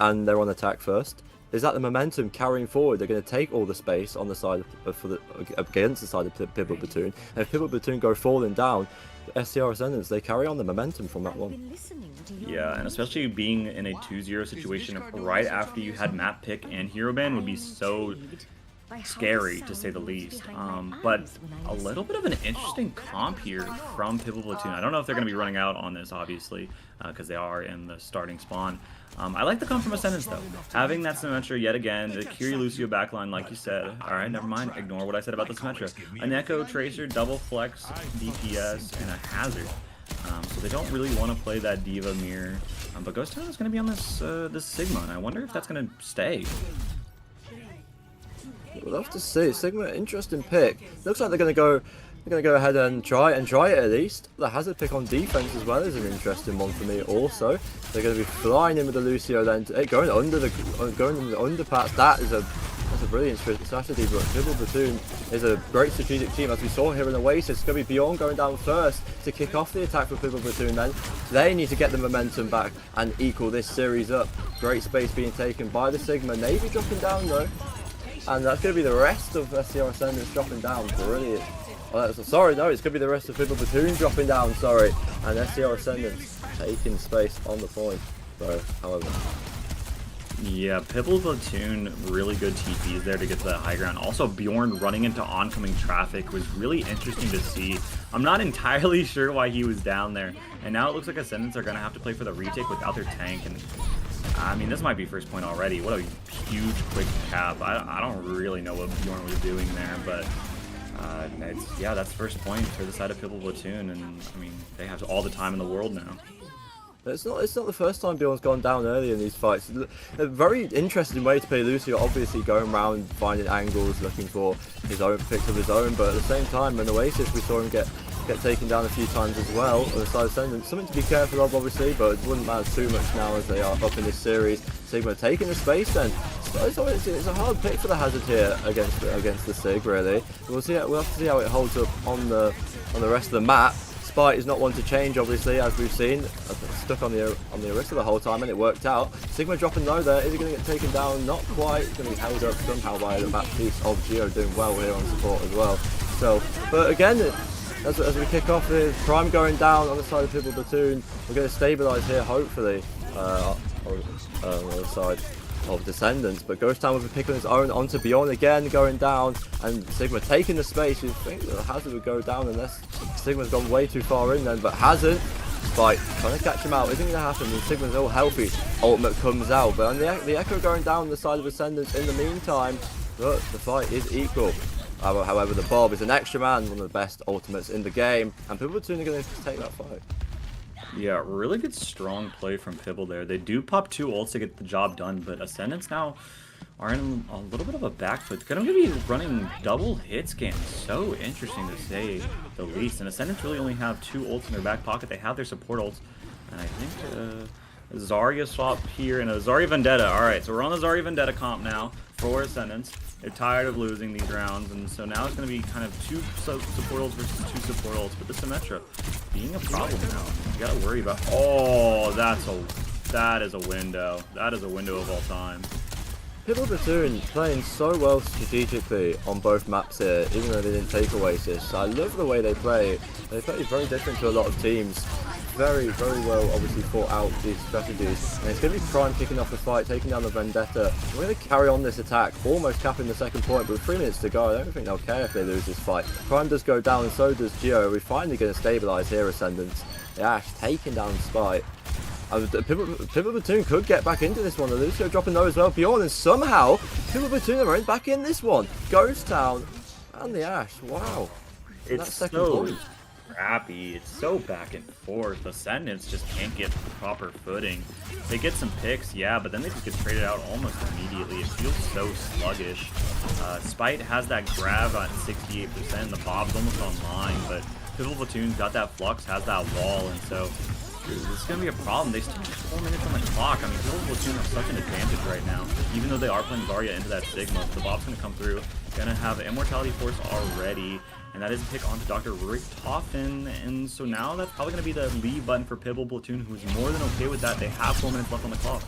and they're on attack first, is that the momentum carrying forward. They're going to take all the space on the side against the side of Pibble Platoon, and if Pibble Platoon go falling down, SCR Ascendants, they carry on the momentum from that one. Yeah, and especially being in a 2-0 situation right after you had map pick and hero ban would be so scary, to say the least. But a little bit of an interesting comp here from Pibble Platoon. I don't know if they're going to be running out on this, obviously, because they are in the starting spawn. I like the comp from Ascendants, though. Having that Symmetra yet again, the Kiri Lucio backline, like you said. Alright, never mind. Ignore what I said about the Symmetra. An Echo, Tracer, double flex, DPS, and a Hazard. So they don't really want to play that D.Va mirror. But Ghost Town is going to be on this Sigma, and I wonder if that's going to stay. We'll have to see. Sigma, interesting pick. Looks like they're going to go ahead and try it at least. The Hazard pick on defense as well is an interesting one for me also. They're going to be flying in with the Lucio then, going under the underpass. That's a brilliant strategy, but Pibble Platoon is a great strategic team, as we saw here in Oasis. It's going to be Bjorn going down first to kick off the attack for Pibble Platoon then. They need to get the momentum back and equal this series up. Great space being taken by the Sigma. Navy dropping down though. And that's going to be the rest of SCR Ascendants dropping down. Brilliant. Oh, sorry, no, it's going to be the rest of Pibble Platoon dropping down, sorry. And SCR Ascendants taking space on the point, though, however. Yeah, Pibble Platoon, really good TPs there to get to that high ground. Also, Bjorn running into oncoming traffic was really interesting to see. I'm not entirely sure why he was down there. And now it looks like Ascendants are going to have to play for the retake without their tank. And I mean, this might be first point already. What a huge quick cap. I don't really know what Bjorn was doing there, but yeah, that's first point for the side of Pibble Platoon. And I mean, they have all the time in the world now. It's not the first time Bjorn's gone down early in these fights. A very interesting way to play Lucio, obviously going around finding angles, looking for his own picks of his own, but at the same time in Oasis we saw him get taken down a few times as well on the side of Ascendant. Something to be careful of obviously, but it wouldn't matter too much now as they are up in this series. Sigma taking the space then. So it's a hard pick for the Hazard here against the Sig really. We'll have to see how it holds up on the rest of the map. Spite is not one to change, obviously, as we've seen. Stuck on the Arista the whole time, and it worked out. Sigma dropping low there. Is he going to get taken down? Not quite. He's going to be held up somehow by the back piece of Geo, doing well here on support as well. So, but again, as we kick off here, Prime going down on the side of Pibble Platoon. We're going to stabilise here, hopefully, on the other side of Descendants, but Ghost Town with a pick on his own onto Bjorn again, going down, and Sigma taking the space. You think that Hazard would go down unless Sigma's gone way too far in then, but hasn't. Spite trying to catch him out, isn't going to happen, and Sigma's all healthy. Ultimate comes out, but the Echo going down the side of Ascendants in the meantime, but the fight is equal. However, the Bob is an extra man, one of the best ultimates in the game, and Pibble Platoon are going to take that fight. Yeah, really good strong play from Pibble there. They do pop 2 ults to get the job done, but Ascendants now are in a little bit of a back foot. Gonna be running double hit scans. So interesting to say the least. And Ascendants really only have 2 ults in their back pocket. They have their support ults. And I think Zarya swap here and a Zarya Vendetta. Alright, so we're on the Zarya Vendetta comp now for Ascendants. They're tired of losing these rounds, and so now it's going to be kind of 2 support ults versus 2 support ults, but the Symmetra being a problem now. You got to worry about... Oh, that is a window. That is a window of all time. Pibble Platoon playing so well strategically on both maps here, even though they didn't take Oasis. I love the way they play. They play very different to a lot of teams. Very, very well obviously thought out these strategies. And it's going to be Prime kicking off the fight, taking down the Vendetta. We're going to carry on this attack, almost capping the second point, but with 3 minutes to go, I don't think they'll care if they lose this fight. Prime does go down and so does Geo. We're finally going to stabilise here, Ascendants. The Ash taking down Spite. Pibble Platoon could get back into this one. The Lucio dropping low as well. Bjorn, and somehow Pibble Platoon are right back in this one. Ghost Town and the Ash. Wow. It's so crappy. It's so back and forth. Ascendants just can't get proper footing. They get some picks, yeah, but then they just get traded out almost immediately. It feels so sluggish. Spite has that grab at 68%. The Bob's almost online, but Pibble Platoon's got that flux, has that wall, and so this is going to be a problem. They still have 4 minutes on the clock. I mean, Pibble Platoon have such an advantage right now. Even though they are playing Zarya into that Sigma, the Bob's going to come through. Going to have Immortality Force already. And that is a pick onto Dr. Richtofen. And so now that's probably going to be the leave button for Pibble Platoon, who's more than okay with that. They have 4 minutes left on the clock.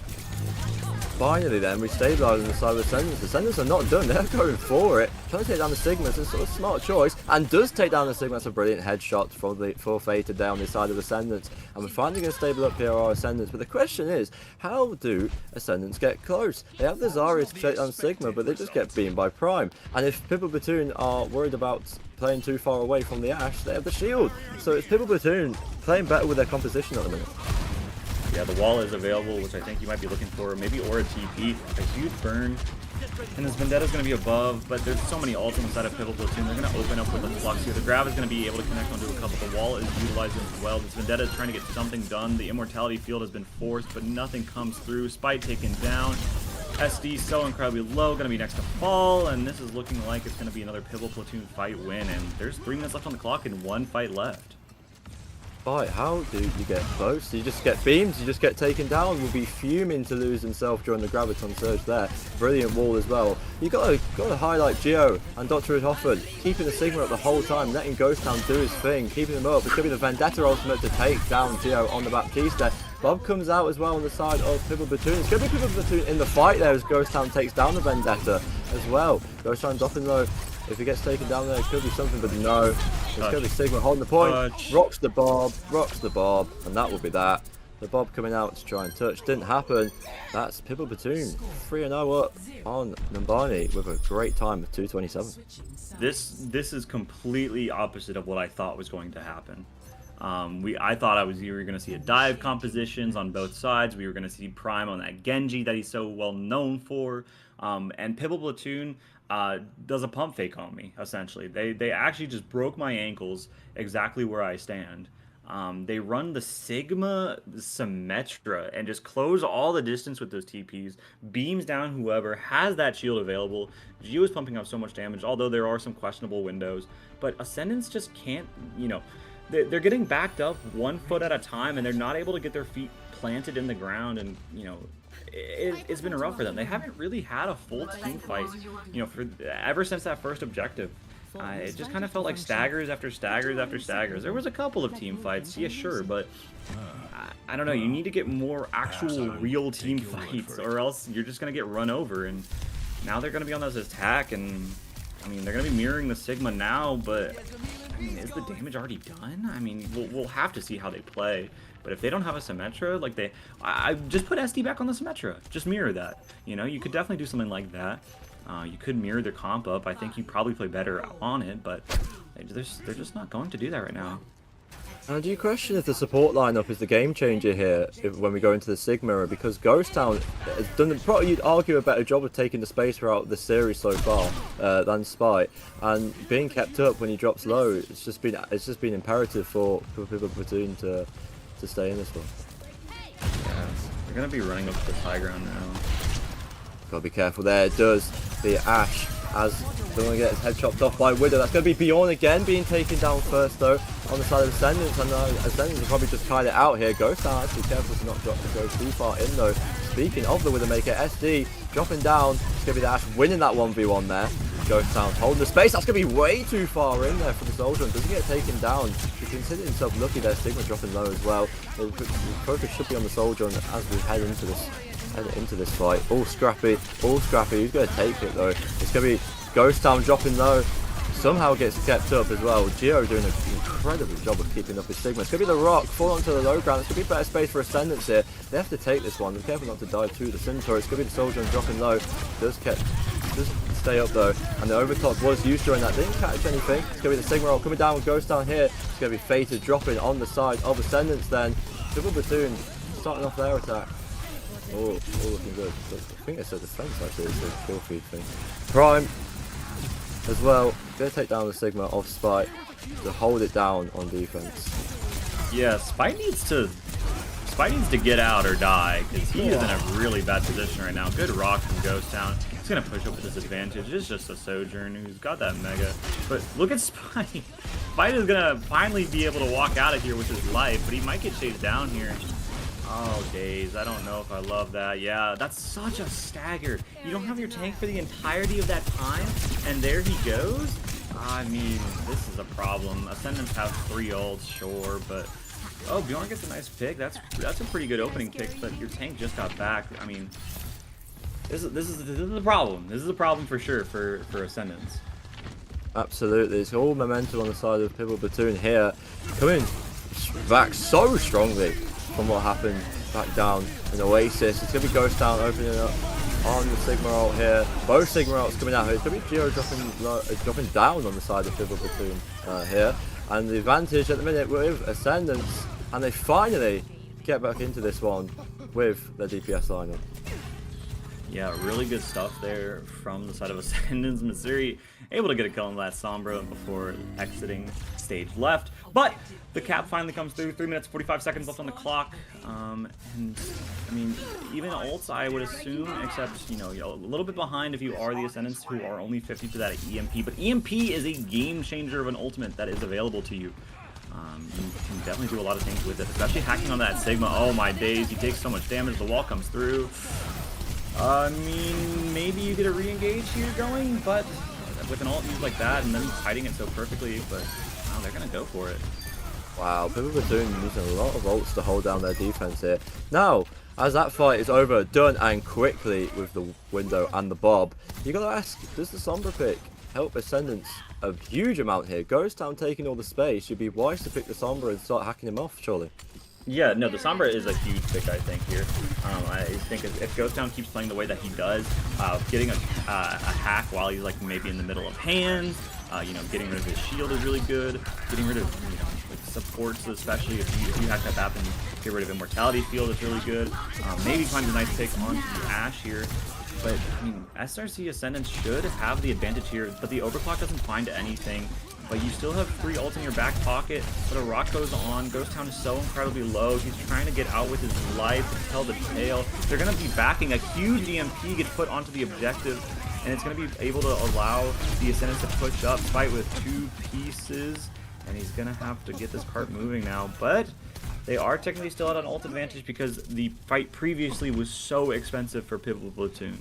Finally then, we stabilise on the side of Ascendants. The Ascendants are not done, they're going for it. Trying to take down the Sigma, it's a sort of smart choice. And does take down the Sigma, that's a brilliant headshot for Fated there on the side of Ascendants. And we're finally going to stable up here our Ascendants. But the question is, how do Ascendants get close? They have the Zarya to take down Sigma, but they just get beaten by Prime. And if Pibble Platoon are worried about playing too far away from the Ash, they have the shield. So it's Pibble Platoon playing better with their composition at the minute. Yeah, the wall is available, which I think you might be looking for, maybe or a TP. A huge burn, and this Vendetta's going to be above, but there's so many ults on the side of Pibble Platoon. They're going to open up with the flux here. The grab is going to be able to connect onto a couple. The wall is utilized as well. This Vendetta is trying to get something done. The Immortality field has been forced, but nothing comes through. Spite taken down. SD so incredibly low, going to be next to fall, and this is looking like it's going to be another Pibble Platoon fight win, and there's 3 minutes left on the clock and 1 fight left. How do you get close? You just get beamed, you just get taken down. Will be fuming to lose himself during the Graviton surge there. Brilliant wall as well. You got to highlight Geo and Dr. Hoffen, keeping the Sigma up the whole time, letting Ghost Town do his thing, keeping him up. It's going to be the Vendetta ultimate to take down Geo on the Baptiste there. Bob comes out as well on the side of Pibble Platoon. It's going to be Pibble Platoon in the fight there as Ghost Town takes down the Vendetta as well. Ghost Town dropping low. If he gets taken down there, it could be something, but no. It's going to be Sigma holding the point. Touch. Rocks the Bob, and that will be that. The Bob coming out to try and touch. Didn't happen. That's Pibble Platoon 3-0 up on Numbani with a great time of 2:27. This is completely opposite of what I thought was going to happen. I thought we were going to see a dive compositions on both sides. We were going to see Prime on that Genji that he's so well known for. And Pibble Platoon does a pump fake on me, essentially. They actually just broke my ankles exactly where I stand. They run the Sigma Symmetra and just close all the distance with those TPs, beams down whoever has that shield available. Gio is pumping up so much damage, although there are some questionable windows. But Ascendants just can't, you know, they're getting backed up 1 foot at a time, and they're not able to get their feet planted in the ground, and, you know, it's been rough for them. They haven't really had a full team fight, you know, ever since that first objective. It just kind of felt like staggers after staggers after staggers. There was a couple of team fights, yeah, sure, but I don't know. You need to get more actual real team fights, or else you're just going to get run over. And now they're going to be on this attack, and I mean, they're going to be mirroring the Sigma now, but I mean, is the damage already done? I mean, we'll have to see how they play. But if they don't have a Symmetra, like I just put SD back on the Symmetra. Just mirror that. You know, you could definitely do something like that. You could mirror their comp up. I think you probably play better on it, but they're just not going to do that right now. Do you question if the support lineup is the game changer here when we go into the Sigma? Because Ghost Town has done, probably you'd argue, a better job of taking the space throughout the series so far than Spite, and being kept up when he drops low. It's just been imperative for Pibble Platoon to stay in this one. Yeah, they're gonna be running up to the high ground now. Gotta be careful there. It does. The Ash as going to get his head chopped off by Widow. That's going to be Bjorn again being taken down first though on the side of Ascendants, and Ascendants will probably just kite it out here. Ghost Town actually careful to not drop to go too far in though. Speaking of the Widowmaker, SD dropping down. It's going to be the Ash winning that 1v1 there. Ghost Town holding the space. That's going to be way too far in there for the Soldier, and doesn't get taken down. He considers himself lucky there. Sigma dropping low as well. The focus should be on the Soldier as we head into this fight. All scrappy. Who's going to take it though? It's going to be Ghost Town dropping low. Somehow gets kept up as well. Gio doing an incredible job of keeping up his Sigma. It's going to be the Rock, fall onto the low ground. It's going to be better space for Ascendants here. They have to take this one. Be careful not to die to the Scimitar. It's going to be the Soldier and dropping low. Does stay up though. And the overclock was used during that. Didn't catch anything. It's going to be the Sigma roll coming down with Ghost Town here. It's going to be Fated dropping on the side of Ascendants then. Pibble Platoon starting off their attack. Oh, all looking good. I think it's a defense actually. It's a kill feed thing. Prime as well. Gonna take down the Sigma off Spite to hold it down on defense. Yeah, Spite needs to get out or die, because he is in a really bad position right now. Good rock from Ghost Town. He's gonna push up with this advantage. It's just a Sojourn who's got that mega. But look at Spite. Spite is gonna finally be able to walk out of here with his life, but he might get chased down here. Oh, days. I don't know if I love that. Yeah, that's such a stagger. You don't have your tank for the entirety of that time, and there he goes? I mean, this is a problem. Ascendants have 3 ults, sure, but... Oh, Bjorn gets a nice pick. That's a pretty good opening pick, but your tank just got back. I mean, this is a problem. This is a problem for sure for Ascendants. Absolutely. It's all momentum on the side of Pibble Platoon here. Coming back so strongly from what happened back down in Oasis. It's going to be Ghost Town opening up on the Sigma ult here. Both Sigma ults coming out here. It's going to be Gio dropping down on the side of Pibble Platoon here. And the advantage at the minute with Ascendants, and they finally get back into this one with their DPS lineup. Yeah, really good stuff there from the side of Ascendants. Missouri able to get a kill on that Sombra before exiting stage left. But the cap finally comes through. 3 minutes, 45 seconds left on the clock. And, I mean, even ults, I would assume, except, you know, a little bit behind if you are the Ascendants, who are only 50 to that EMP. But EMP is a game changer of an ultimate that is available to you. You can definitely do a lot of things with it, especially hacking on that Sigma. Oh my days, he takes so much damage. The wall comes through. I mean, maybe you get a re-engage here going, but with an ult used like that and then hiding it so perfectly, but wow, they're gonna go for it. Wow, Pibble Platoon using a lot of ults to hold down their defense here. Now, as that fight is over, done and quickly with the window and the Bob, you gotta ask, does the Sombra pick help Ascendants a huge amount here. Ghost Town taking all the space. You'd be wise to pick the Sombra and start hacking him off, surely. Yeah, no, the Sombra is a huge pick, I think, here. I think if Ghost Town keeps playing the way that he does, getting a hack while he's like maybe in the middle of hands, you know, getting rid of his shield is really good. Getting rid of, you know, like supports, especially if you hack that map and get rid of Immortality Field, is really good. Maybe find a nice pick onto the Ashe here. But, I mean, SRC Ascendants should have the advantage here, but the overclock doesn't find anything. But you still have 3 ults in your back pocket, but a rock goes on. Ghost Town is so incredibly low. He's trying to get out with his life to tell the tale. They're going to be backing. A huge EMP gets put onto the objective, and it's going to be able to allow the Ascendants to push up, fight with 2 pieces, and he's going to have to get this cart moving now. But they are technically still at an ult advantage because the fight previously was so expensive for Pibble Platoon.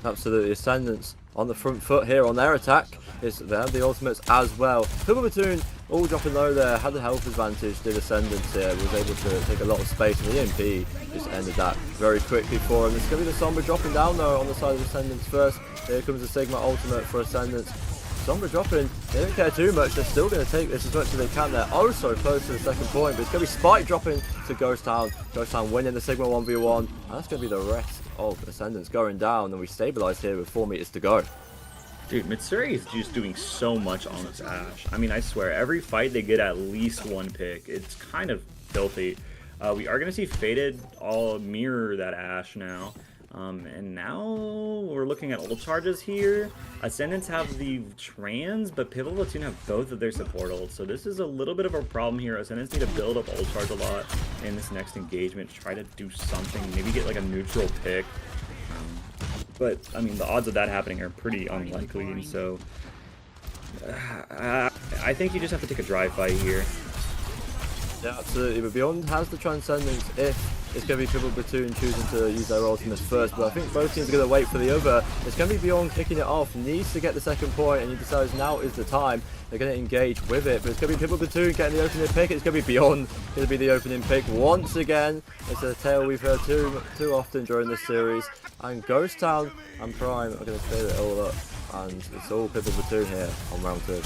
Absolutely, Ascendants on the front foot here on their attack. They have the ultimates as well. Pibble Platoon all dropping low there, had the health advantage, did Ascendants here, was able to take a lot of space, and the EMP just ended that very quickly for him. It's going to be the Sombra dropping down though on the side of Ascendants first. Here comes the Sigma ultimate for Ascendants. Sombra dropping, they don't care too much, they're still going to take this as much as they can. They're oh so close to the second point, but it's going to be Spike dropping to Ghost Town. Ghost Town winning the Sigma 1v1, and that's going to be the rest of Ascendants going down, and we stabilize here with 4 meters to go. Dude, Mitsuri is just doing so much on this Ashe. I mean, I swear, every fight they get at least 1 pick. It's kind of filthy. We are going to see Faded all mirror that Ashe now. And now we're looking at ult charges here. Ascendants have the trans, but Pibble Platoon have both of their support ults. So this is a little bit of a problem here. Ascendants need to build up ult charge a lot in this next engagement. Try to do something. Maybe get like a neutral pick. But, I mean, the odds of that happening are pretty unlikely. And so I think you just have to take a dry fight here. Yeah, absolutely. But Beyond has the Transcendence if it's going to be Pibble Platoon choosing to use their ultimates first. But I think both teams are going to wait for the other. It's going to be Beyond kicking it off. Needs to get the second point, and he decides now is the time. They're going to engage with it. But it's going to be Pibble Platoon getting the opening pick. It's going to be Beyond going to be the opening pick once again. It's a tale we've heard too often during this series. And Ghost Town and Prime are going to clear it all up. And it's all Pibble Platoon here on round 2.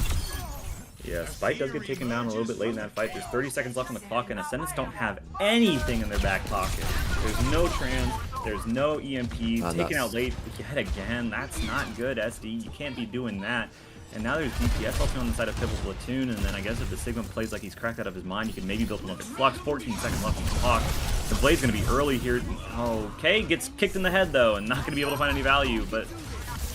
Yeah, Spike does get taken down a little bit late in that fight. There's 30 seconds left on the clock, and Ascendants don't have anything in their back pocket. There's no trans, there's no EMP, taken out late yet again. That's not good, SD. You can't be doing that. And now there's DPS also on the side of Pibble Platoon, and then I guess if the Sigma plays like he's cracked out of his mind, you can maybe build another flux. 14 seconds left on the clock. The Blade's going to be early here. Okay, gets kicked in the head, though, and not going to be able to find any value, but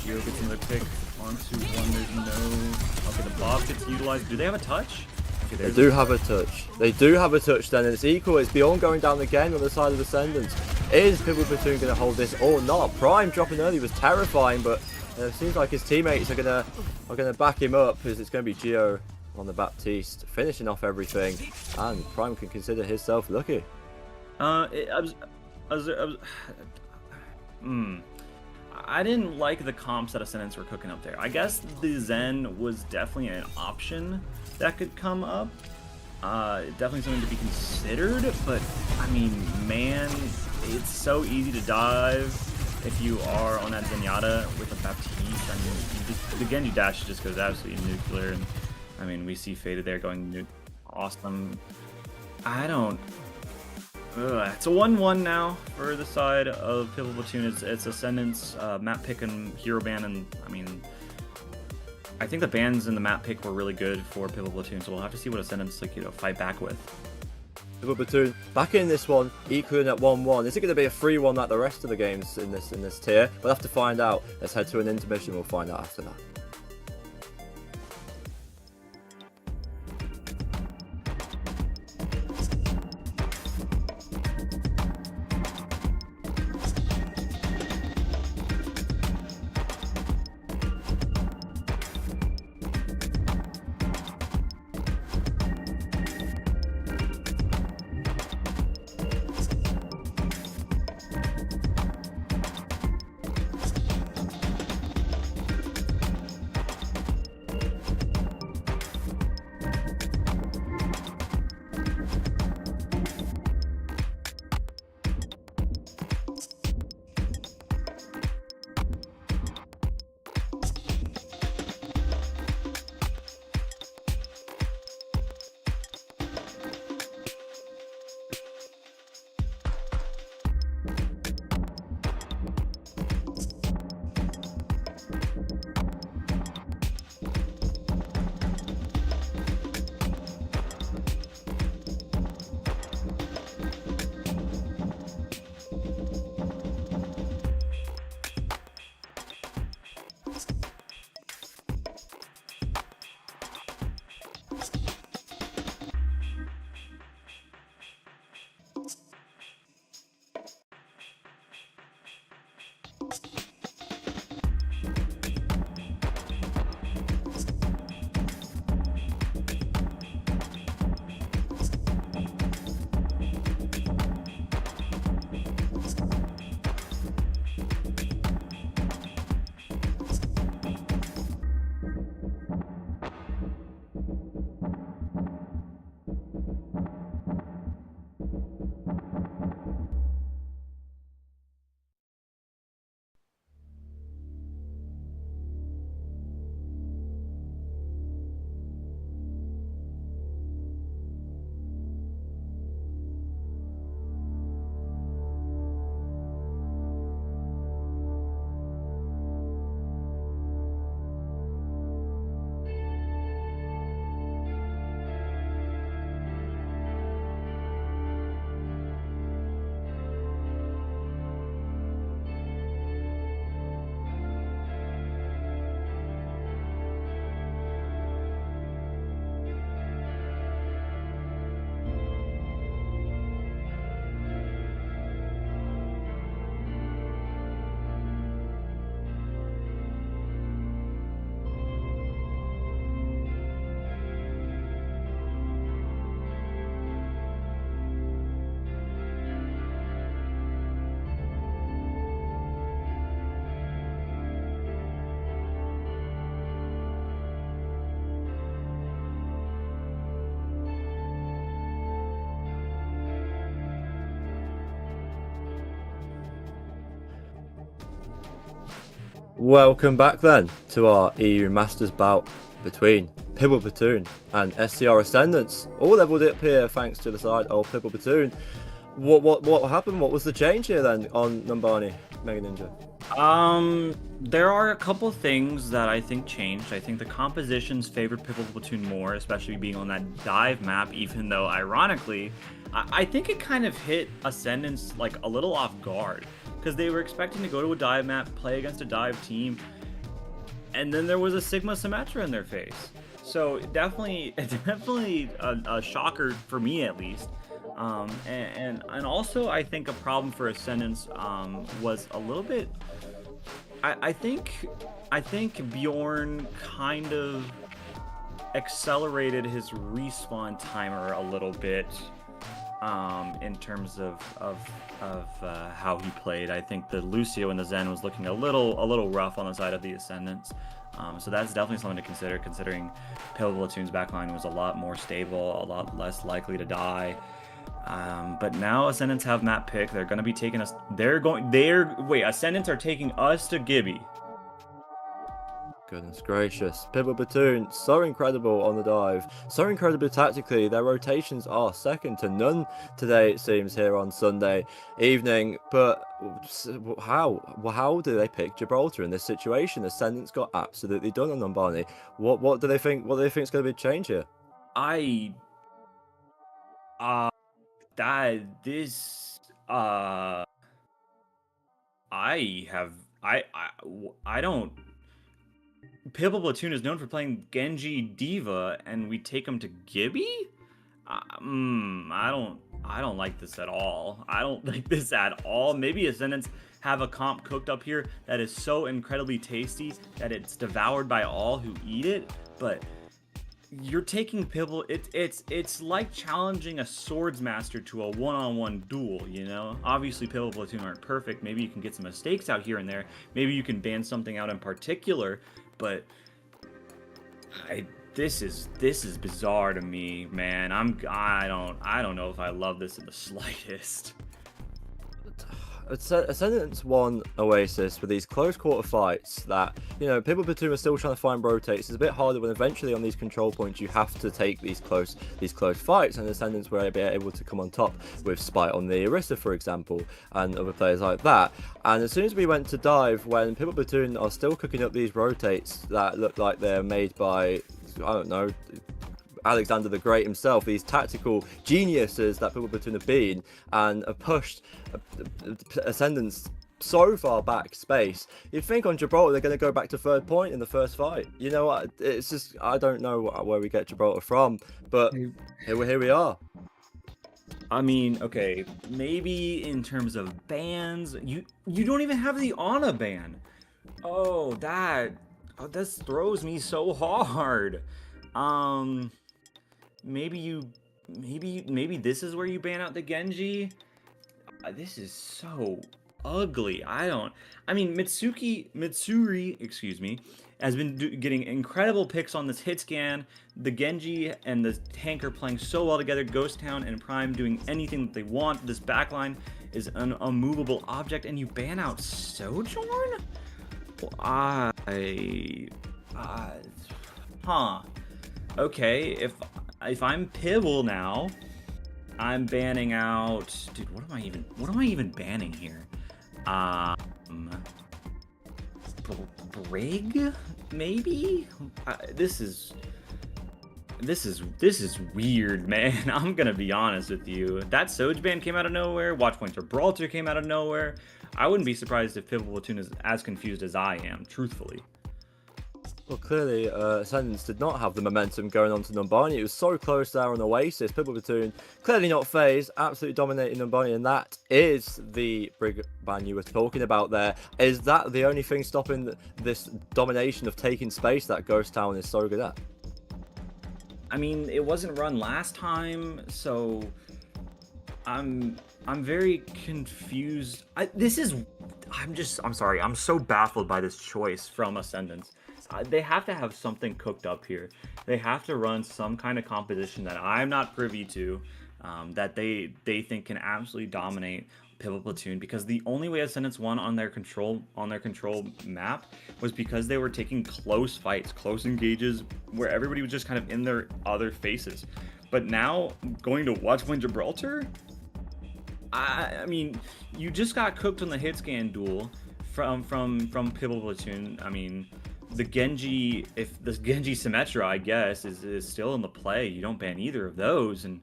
Giro gets another pick. Onto one, there's no... Okay, the Bob gets utilized. Do they have a touch? Okay, they do have a touch. They do have a touch then, and it's equal. It's Beyond going down again on the side of Ascendants. Is Pibble Platoon going to hold this or not? Prime dropping early was terrifying, but it seems like his teammates are gonna back him up, because it's going to be Gio on the Baptiste finishing off everything, and Prime can consider himself lucky. I didn't like the comps that Ascendants were cooking up there. I guess the Zen was definitely an option that could come up. Definitely something to be considered, but I mean, man, it's so easy to dive if you are on that Zenyatta with a Baptiste. I mean, the Genji dash just goes absolutely nuclear, and I mean, we see Faded there going awesome. I don't... it's a 1-1 now for the side of Pibble Platoon. It's Ascendants, map pick and hero ban, and I mean, I think the bans in the map pick were really good for Pibble Platoon, so we'll have to see what Ascendants fight back with. Pibble Platoon back in this one, equaling at 1-1. Is it going to be a 3-1 like the rest of the games in this tier? We'll have to find out. Let's head to an intermission. We'll find out after that. Welcome back then to our EU Masters bout between Pibble Platoon and SCR Ascendants. All leveled up here thanks to the side of Pibble Platoon. What happened? What was the change here then on Numbani, Mega Ninja? There are a couple things that I think changed. I think the compositions favored Pibble Platoon more, especially being on that dive map, even though ironically, I think it kind of hit Ascendants like a little off guard, because they were expecting to go to a dive map, play against a dive team, and then there was a Sigma Symmetra in their face. So definitely a shocker for me at least. And also I think a problem for Ascendants was a little bit. I think Bjorn kind of accelerated his respawn timer a little bit in terms of how he played. I think the Lucio and the Zen was looking a little rough on the side of the Ascendants. So that's definitely something to consider, considering Pibble Platoon's backline was a lot more stable, a lot less likely to die. But now Ascendants have map pick. They're going to be taking us. Wait, Ascendants are taking us to Gibby. Goodness gracious. Pibble Platoon, so incredible on the dive, so incredible tactically. Their rotations are second to none today, it seems, here on Sunday evening. But how do they pick Gibraltar in this situation? Ascendants got absolutely done on Numbani. What do they think? What do they think is going to be a change here? I don't. Pibble Platoon is known for playing Genji Diva, and we take him to Gibby? I don't like this at all. I don't like this at all. Maybe Ascendants have a comp cooked up here that is so incredibly tasty that it's devoured by all who eat it, but you're taking Pibble. It's like challenging a swords master to a one-on-one duel, you know? Obviously Pibble Platoon aren't perfect. Maybe you can get some mistakes out here and there. Maybe you can ban something out in particular, but this is bizarre to me, man. I don't know if I love this in the slightest. Ascendants won Oasis with these close quarter fights that, you know, Pibble Platoon are still trying to find rotates. It's a bit harder when eventually on these control points you have to take these close fights, and Ascendants were able to come on top with Spite on the Orisa, for example, and other players like that. And as soon as we went to dive, when Pibble Platoon are still cooking up these rotates that look like they're made by, I don't know, Alexander the Great himself, these tactical geniuses that Pibble Platoon have been, and have pushed Ascendants so far back space. You'd think on Gibraltar they're going to go back to third point in the first fight. You know what? It's just, I don't know where we get Gibraltar from, but here we are. I mean, okay, maybe in terms of bans, you don't even have the Ana ban. Oh, this throws me so hard. Maybe this is where you ban out the Genji. This is so ugly. I mean, Mitsuri, excuse me, has been getting incredible picks on this hit scan. The Genji and the tank are playing so well together. Ghost Town and Prime doing anything that they want. This backline is an unmovable object, and you ban out Sojourn? Okay, if I'm Pibble now, I'm banning out. Dude, what am I even banning here? Brig? Maybe? This is weird, man. I'm gonna be honest with you. That Soj ban came out of nowhere. Watchpoint Gibraltar came out of nowhere. I wouldn't be surprised if Pibble Platoon is as confused as I am, truthfully. Well, clearly, Ascendants did not have the momentum going on to Numbani. It was so close there on Oasis. Pibble Platoon clearly not phased, absolutely dominating Numbani, and that is the Brig ban you were talking about there. Is that the only thing stopping this domination of taking space that Ghost Town is so good at? I mean, it wasn't run last time, so I'm very confused. I'm sorry. I'm so baffled by this choice from Ascendants. They have to have something cooked up here. They have to run some kind of composition that I'm not privy to, that they think can absolutely dominate Pibble Platoon, because the only way Ascendants won on their control map was because they were taking close fights, close engages, where everybody was just kind of in their other faces. But now going to Watchpoint Gibraltar, I mean, you just got cooked on the hit scan duel from Pibble Platoon. I mean, the Genji, if the Genji Symmetra, I guess, is still in the play, you don't ban either of those, and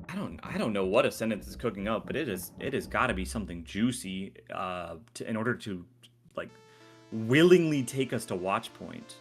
I don't know what Ascendants is cooking up, but it has got to be something juicy in order to like willingly take us to Watchpoint.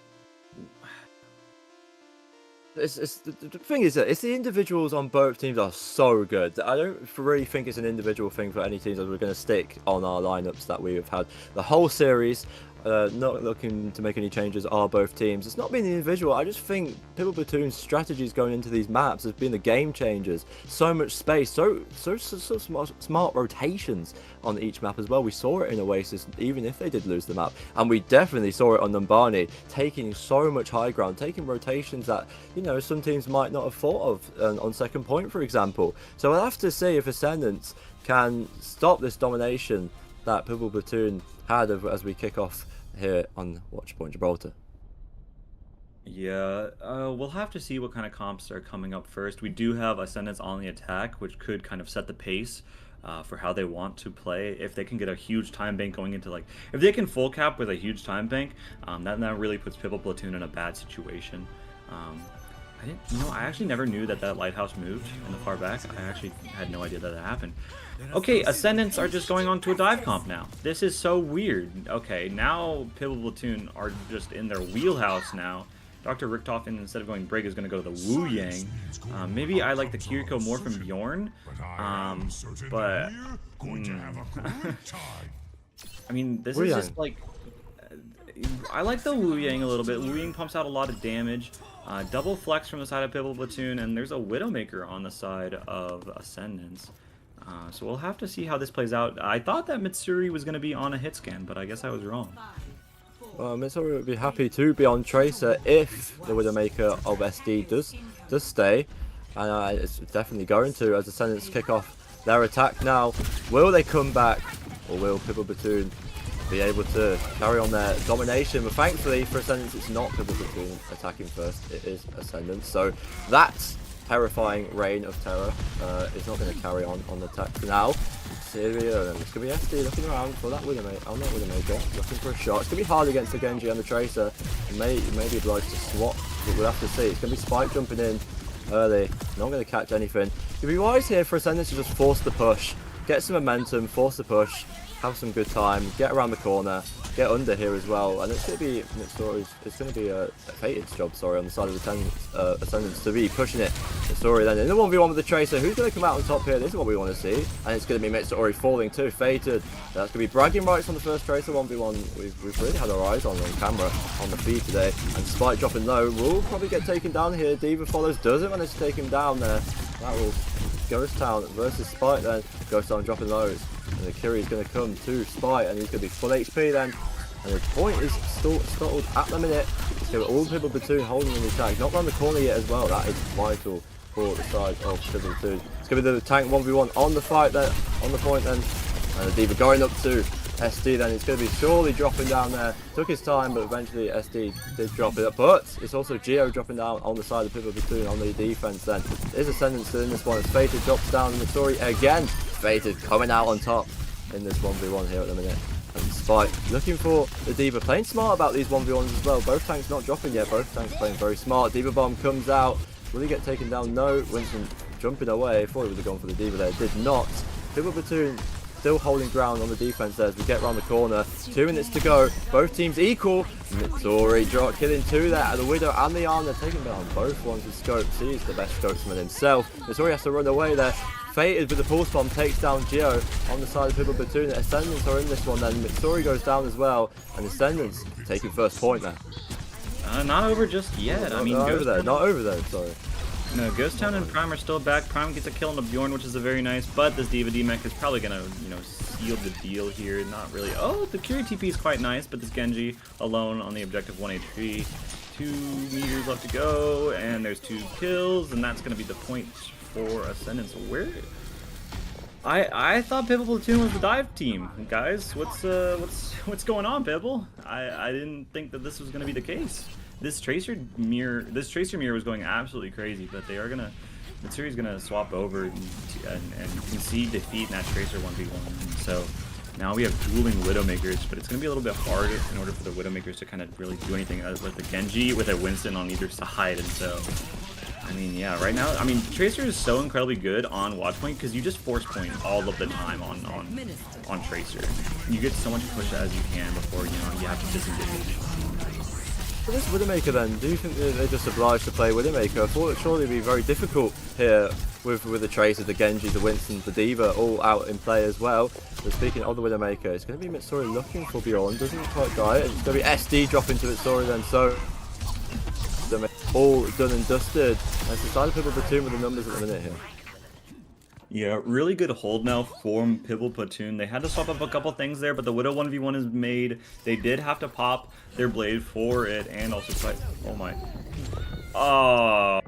The thing is that it's the individuals on both teams are so good. I don't really think it's an individual thing for any teams that we're going to stick on our lineups that we have had the whole series. Not looking to make any changes are both teams. It's not been the individual. I just think Pibble Platoon's strategies going into these maps has been the game changers. So much space, so smart rotations on each map as well. We saw it in Oasis, even if they did lose the map, and we definitely saw it on Numbani, taking so much high ground, taking rotations that, you know, some teams might not have thought of on second point, for example. So I'll have to see if Ascendants can stop this domination that Pibble Platoon had as we kick off here on Watchpoint Gibraltar. Yeah, we'll have to see what kind of comps are coming up first. We do have Ascendants on the attack, which could kind of set the pace for how they want to play. If they can get a huge time bank going into, like, if they can full cap with a huge time bank, that really puts Pibble Platoon in a bad situation. I actually never knew that Lighthouse moved in the far back. I actually had no idea that happened. Okay, Ascendants are just going on to a dive comp now. This is so weird. Okay, now Pibble Platoon are just in their wheelhouse now. Dr. Richtofen, instead of going Brig, is going to go to the Wu Yang. Maybe I like the Kiriko more from Bjorn. But I mean, this is just like, I like the Wu Yang a little bit. Wu Yang pumps out a lot of damage. Double flex from the side of Pibble Platoon, and there's a Widowmaker on the side of Ascendants. So we'll have to see how this plays out. I thought that Mitsuri was going to be on a hit scan, but I guess I was wrong. Mitsuri would be happy to be on Tracer if the Widowmaker of SD does stay. And it's definitely going to, as Ascendants kick off their attack now. Will they come back, or will Pibble Platoon be able to carry on their domination? But thankfully for Ascendants, it's not Pibble Platoon attacking first, it is Ascendants. So that's terrifying reign of terror is not going to carry on the attack for now. Syria, and it's going to be SD looking around for that Widowmaker. Oh, not Widowmaker, looking for a shot. It's going to be hard against the Genji and the Tracer. Maybe obliged to swap, but we'll have to see. It's going to be Spike jumping in early, not going to catch anything. It'd be wise here for Ascendants to just force the push, get some momentum, force the push, have some good time, get around the corner, get under here as well, and it's going to be it's going to be a Fated's job, on the side of the Ascendants to be pushing it. Mitsuri then in the 1v1 with the Tracer. Who's going to come out on top here? This is what we want to see, and it's going to be Mitsuri falling too. Fated. That's going to be bragging rights on the first Tracer 1v1. We've really had our eyes on camera on the feed today, and Spike dropping low will probably get taken down here. Diva follows, doesn't manage to take him down there. That will Ghost Town versus Spike then. Ghost Town dropping lows. And the Kiri is going to come to Spike, and he's going to be full HP then. And the point is stalled at the minute. It's going to be all Pibble Platoon holding in the attack. Not around the corner yet as well. That is vital for the side of Pibble Platoon. It's going to be the tank 1v1 on the fight there, on the point then. And the Diva going up to SD then. It's going to be surely dropping down there. Took his time, but eventually SD did drop it up. But it's also Geo dropping down on the side of Pibble Platoon on the defense then. There's Ascendants in this one. As Fated drops down, and Mitsuri again. Fated coming out on top in this 1v1 here at the minute. And Spike looking for the Diva, playing smart about these 1v1s as well. Both tanks not dropping yet, both tanks playing very smart. Diva bomb comes out. Will he get taken down? No. Winston jumping away. Thought he would have gone for the Diva there. Did not. Pibble Platoon still holding ground on the defense there as we get around the corner. 2 minutes to go. Both teams equal. Mitsuri killing 2 there. The Widow and the Arm, they're taking down both ones with scopes. He's the best scopesman himself. Mitsuri has to run away there. Fated with the pulse bomb takes down Geo on the side of Pibble Platoon. Ascendants are in this one then. Mitsuri goes down as well. And Ascendants taking first point there. Not over just yet. Not over there, sorry. No, Ghost Town and Prime are still back. Prime gets a kill on the Bjorn, which is a very nice, but this Diva D-Mech is probably gonna, seal the deal here. Not really. Oh, the Curie TP is quite nice, but this Genji alone on the objective 1 HP. 2 meters left to go, and there's 2 kills, and that's gonna be the point for Ascendants. Where? I thought Pibble Platoon was the dive team, guys. What's going on, Pibble? I didn't think that this was gonna be the case. This tracer mirror was going absolutely crazy, but they are gonna, Mitsuru's gonna swap over and concede defeat in that tracer 1v1. So now we have dueling Widowmakers, but it's gonna be a little bit hard in order for the Widowmakers to kind of really do anything with the Genji with a Winston on either side, and so. I mean, yeah, right now, I mean, Tracer is so incredibly good on watch point because you just force point all of the time on Tracer. You get so much push as you can before, you know, you have to disengage. For this Widowmaker then, do you think that they're just obliged to play Widowmaker? I thought it'd surely be very difficult here with the Tracer, the Genji, the Winston, the D.Va all out in play as well. But speaking of the Widowmaker, it's going to be Mitsuri looking for Bjorn, doesn't quite die it. It's going to be SD dropping to Mitsuri then, so all done and dusted. It's the side of Pibble Platoon with the numbers at the minute here. Yeah, really good hold now from Pibble Platoon. They had to swap up a couple things there, but the Widow 1v1 is made. They did have to pop their blade for it and also fight. Oh my. Oh.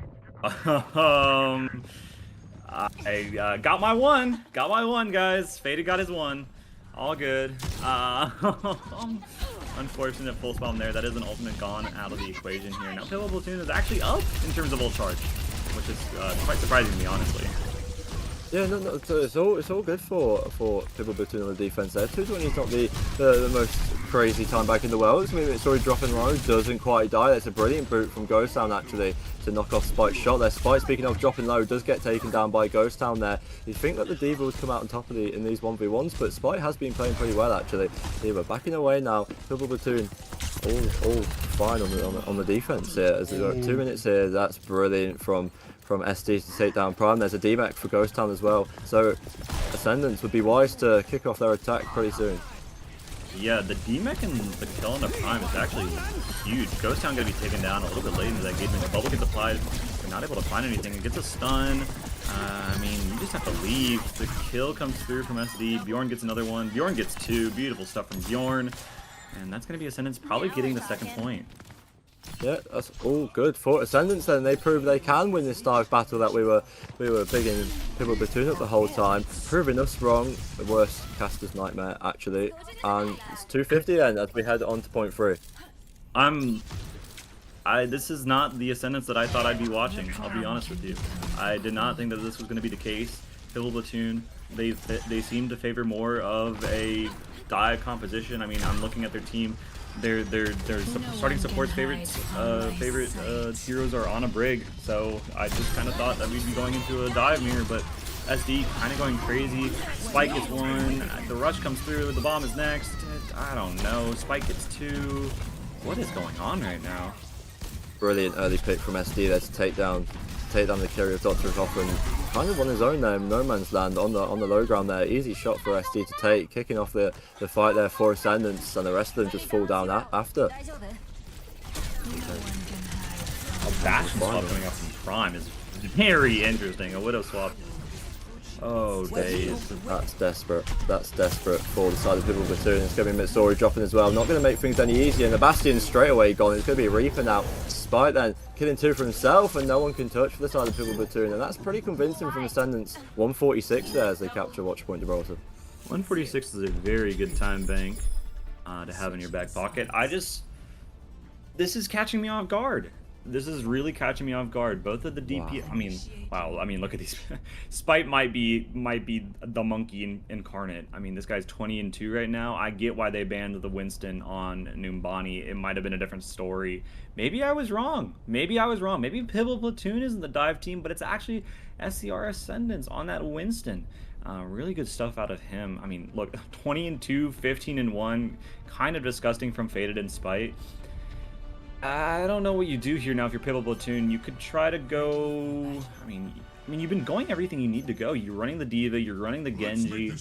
I got my one. Got my one, guys. Faded got his one. All good. Unfortunate full spawn there. That is an ultimate gone out of the equation here. Now Pibble Platoon is actually up in terms of ult charge, which is quite surprising to me, honestly. Yeah, no, it's all good for Pibble Platoon on the defense there. 220 is not the most crazy time back in the world. It's maybe it's already dropping low, doesn't quite die. That's a brilliant boot from Ghost Town actually to knock off Spite's shot there. Spite, speaking of dropping low, does get taken down by Ghost Town there. You think that the D.Va would come out on top of in these 1v1s, but Spite has been playing pretty well actually. D.Va backing away now. Pibble Platoon all fine on the defense here. As we've got 2 minutes here, that's brilliant from SD to take down Prime. There's a D-Mac for Ghost Town as well. So Ascendants would be wise to kick off their attack pretty soon. Yeah, the D-Mech and the kill on the Prime is actually huge. Ghost Town going to be taken down a little bit late into that engagement. The bubble gets applied. They're not able to find anything. It gets a stun. I mean, you just have to leave. The kill comes through from SD. Bjorn gets another one. Bjorn gets two. Beautiful stuff from Bjorn. And that's going to be Ascendants probably getting the second point. Yeah, that's all good for Ascendants then. They prove they can win this dive battle that we were bigging Pibble Platoon up the whole time. Proving us wrong, the worst caster's nightmare actually. And it's 250 then as we head on to point 3. This is not the Ascendants that I thought I'd be watching, I'll be honest with you. I did not think that this was going to be the case. Pibble Platoon, they seem to favor more of a dive composition. I mean, I'm looking at their team. Their starting support's favorite heroes are on a brig, so I just kind of thought that we'd be going into a dive mirror, but SD kind of going crazy. Spike gets one, the rush comes through, the bomb is next. I don't know, Spike gets two. What is going on right now? Brilliant early pick from SD there to take down the carry of Dr. Hoffman. Kind of on his own there, no man's land on the low ground there. Easy shot for SD to take, kicking off the fight there for Ascendants, and the rest of them just fall down after. A Bastion swap coming up from Prime is very interesting. A Widow swap. Oh, days. That's desperate. That's desperate for the side of Pibble Platoon. It's going to be Mitsuri dropping as well. Not going to make things any easier. And the Bastion straight away gone. It's going to be a Reaper now. Spite then killing two for himself, and no one can touch for the side of Pibble Platoon. And that's pretty convincing from Ascendants. 146 there as they capture Watch Point Gibraltar. 146 is a very good time bank to have in your back pocket. This is catching me off guard. This is really catching me off guard. Both of the DP, wow. I mean, look at these. Spite might be the monkey incarnate. I mean, this guy's 20-2 right now. I get why they banned the Winston on Numbani. It might have been a different story. Maybe I was wrong. Maybe Pibble Platoon isn't the dive team, but it's actually SCR Ascendants on that Winston. Really good stuff out of him. I mean, look, 20-2, 15-1. Kind of disgusting from Faded and Spite. I don't know what you do here now if you're Pibble Platoon. You could try to go... I mean, you've been going everything you need to go. You're running the D.Va, you're running the Genji,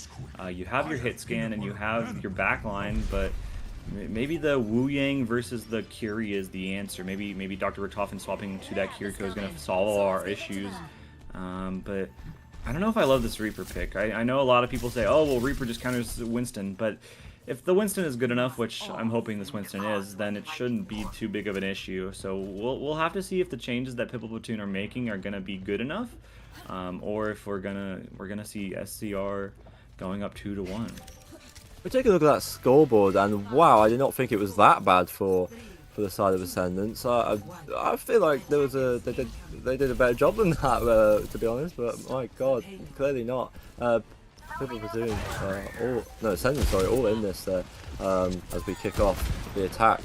you have your hit scan, and you have your backline, but maybe the Wu Yang versus the Curie is the answer. Maybe Dr. Richtofen swapping to that Kiriko is going to solve all our issues. But I don't know if I love this Reaper pick. I know a lot of people say, oh, well, Reaper just counters Winston, but if the Winston is good enough, which I'm hoping this Winston is, then it shouldn't be too big of an issue. So we'll have to see if the changes that Pibble Platoon are making are gonna be good enough, or if we're gonna see SCR going up 2-1. We take a look at that scoreboard, and wow, I did not think it was that bad for the side of Ascendants. I feel like they did a better job than that, to be honest. But my God, clearly not. Pibble Platoon, Ascendants, sorry, all in this there, as we kick off the attack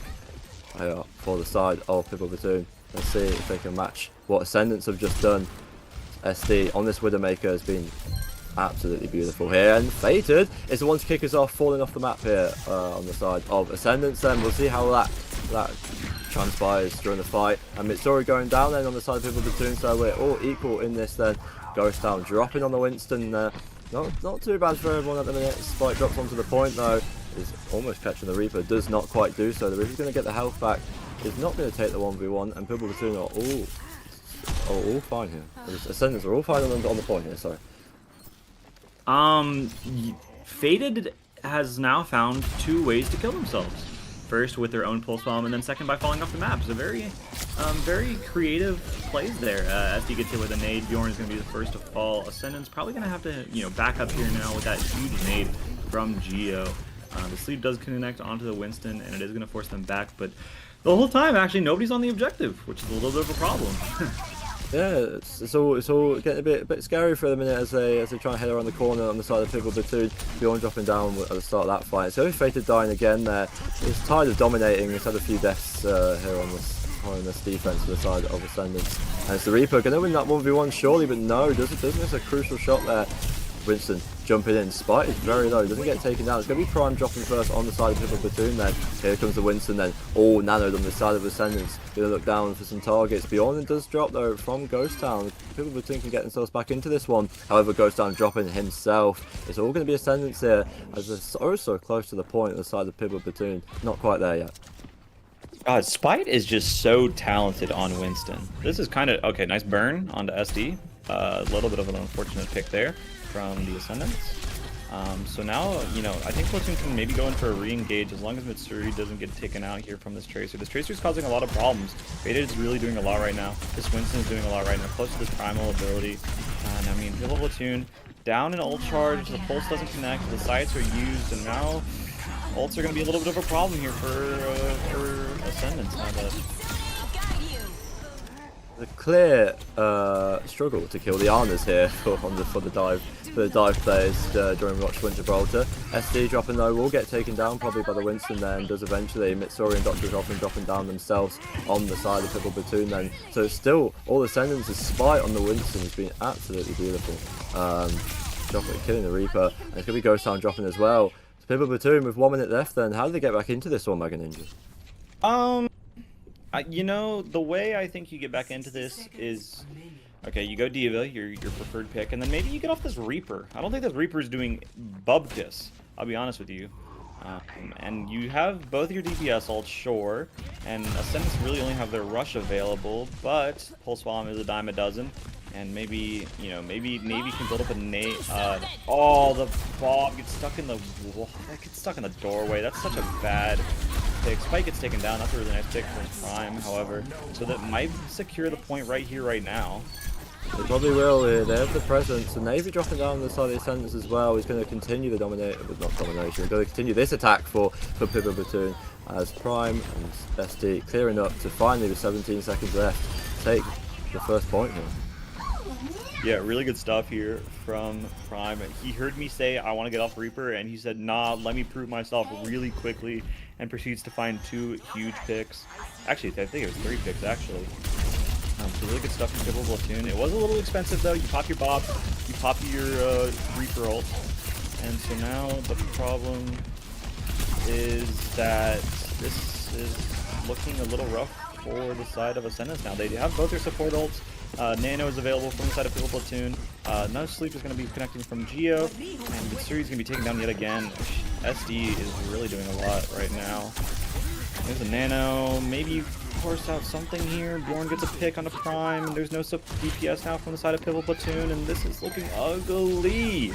for the side of Pibble Platoon. Let's see if they can match what Ascendants have just done. SD on this Widowmaker has been absolutely beautiful here, and Fated is the one to kick us off, falling off the map here on the side of Ascendants. Then we'll see how that transpires during the fight, and Mitsuri going down then on the side of Pibble Platoon, so we're all equal in this then. Ghost Town dropping on the Winston, not too bad for everyone at the minute. Spike drops onto the point though, is almost catching the Reaper, does not quite do so. The Reaper's going to get the health back, is not going to take the 1v1, and Pibble Platoon are all fine here. Ascendants are all fine on the point here, sorry. Fated has now found 2 ways to kill themselves. First with their own pulse bomb, and then second by falling off the map. So very creative plays there. SD gets hit with a nade. Bjorn is going to be the first to fall. Ascendant's probably going to have to, back up here now with that huge nade from Geo. The sleep does connect onto the Winston, and it is going to force them back. But the whole time, actually, nobody's on the objective, which is a little bit of a problem. Yeah, it's all getting a bit scary for the minute as they try and head around the corner on the side of Pibble Platoon. Bjorn dropping down at the start of that fight. So Fated dying again there. He's tired of dominating. He's had a few deaths here on this defense to the side of Ascendants. And it's the Reaper going to win that 1v1 surely, but no, doesn't miss a crucial shot there. Winston jumping in, Spite is very low, doesn't get taken down. It's going to be Prime dropping first on the side of Pibble Platoon then. Here comes the Winston then, all nanoed on the side of Ascendants. Going to look down for some targets. Bjorn does drop though from Ghost Town. Pibble Platoon can get themselves back into this one. However, Ghost Town dropping himself. It's all going to be Ascendants here, as they're so close to the point on the side of Pibble Platoon. Not quite there yet. God, Spite is just so talented on Winston. This is kind of, okay, nice burn onto SD. A little bit of an unfortunate pick there from the Ascendants. So now, I think Platoon can maybe go in for a re-engage as long as Mitsuri doesn't get taken out here from this Tracer. This Tracer is causing a lot of problems. Fated is really doing a lot right now. This Winston is doing a lot right now, close to this primal ability. And I mean, Pibble Platoon down in ult charge, the pulse doesn't connect, the sights are used, and now ults are going to be a little bit of a problem here for Ascendants now that a clear struggle to kill the Arnas here for the dive players during Watch Win Gibraltar. SD dropping though will get taken down probably by the Winston then, does eventually. Mitsuri and Dr. often dropping down themselves on the side of Pibble Platoon then. So still, all Ascendants' Spite on the Winston has been absolutely beautiful. Killing the Reaper, and it's going to be Ghost Town dropping as well. So Pibble Platoon with 1 minute left then, how do they get back into this one, Mega Ninja? The way I think you get back into this is, okay, you go D.Va, your preferred pick, and then maybe you get off this Reaper. I don't think this Reaper is doing Bubkiss, I'll be honest with you. And you have both your DPS ults, sure, and Ascendants really only have their Rush available, but Pulse Bomb is a dime a dozen, and maybe, maybe you can build up a nade. The Bob gets stuck in the doorway. That's such a bad pick. Spike gets taken down. That's a really nice pick from Prime, however, so that might secure the point right here, right now. They probably will. They have the presence, and Navy dropping down the side of the Ascendants as well. He's going to continue the domination, but not domination. He's going to continue this attack for Pibble Platoon as Prime and SD clearing up to finally, with 17 seconds left, take the first point here. Yeah, really good stuff here from Prime. He heard me say, I want to get off Reaper, and he said, nah, let me prove myself really quickly, and proceeds to find 2 huge picks. Actually, I think it was 3 picks, actually. So really good stuff from Pibble Platoon. It was a little expensive, though. You pop your Bob, you pop your Reaper ult. And so now the problem is that this is looking a little rough for the side of Ascendants now. They have both their support ults. Nano is available from the side of Pibble Platoon. No Sleep is going to be connecting from Geo, and Mitsuri is going to be taken down yet again. SD is really doing a lot right now. There's a Nano, maybe force out something here. Bjorn gets a pick on the Prime, and there's no DPS now from the side of Pibble Platoon, and this is looking ugly.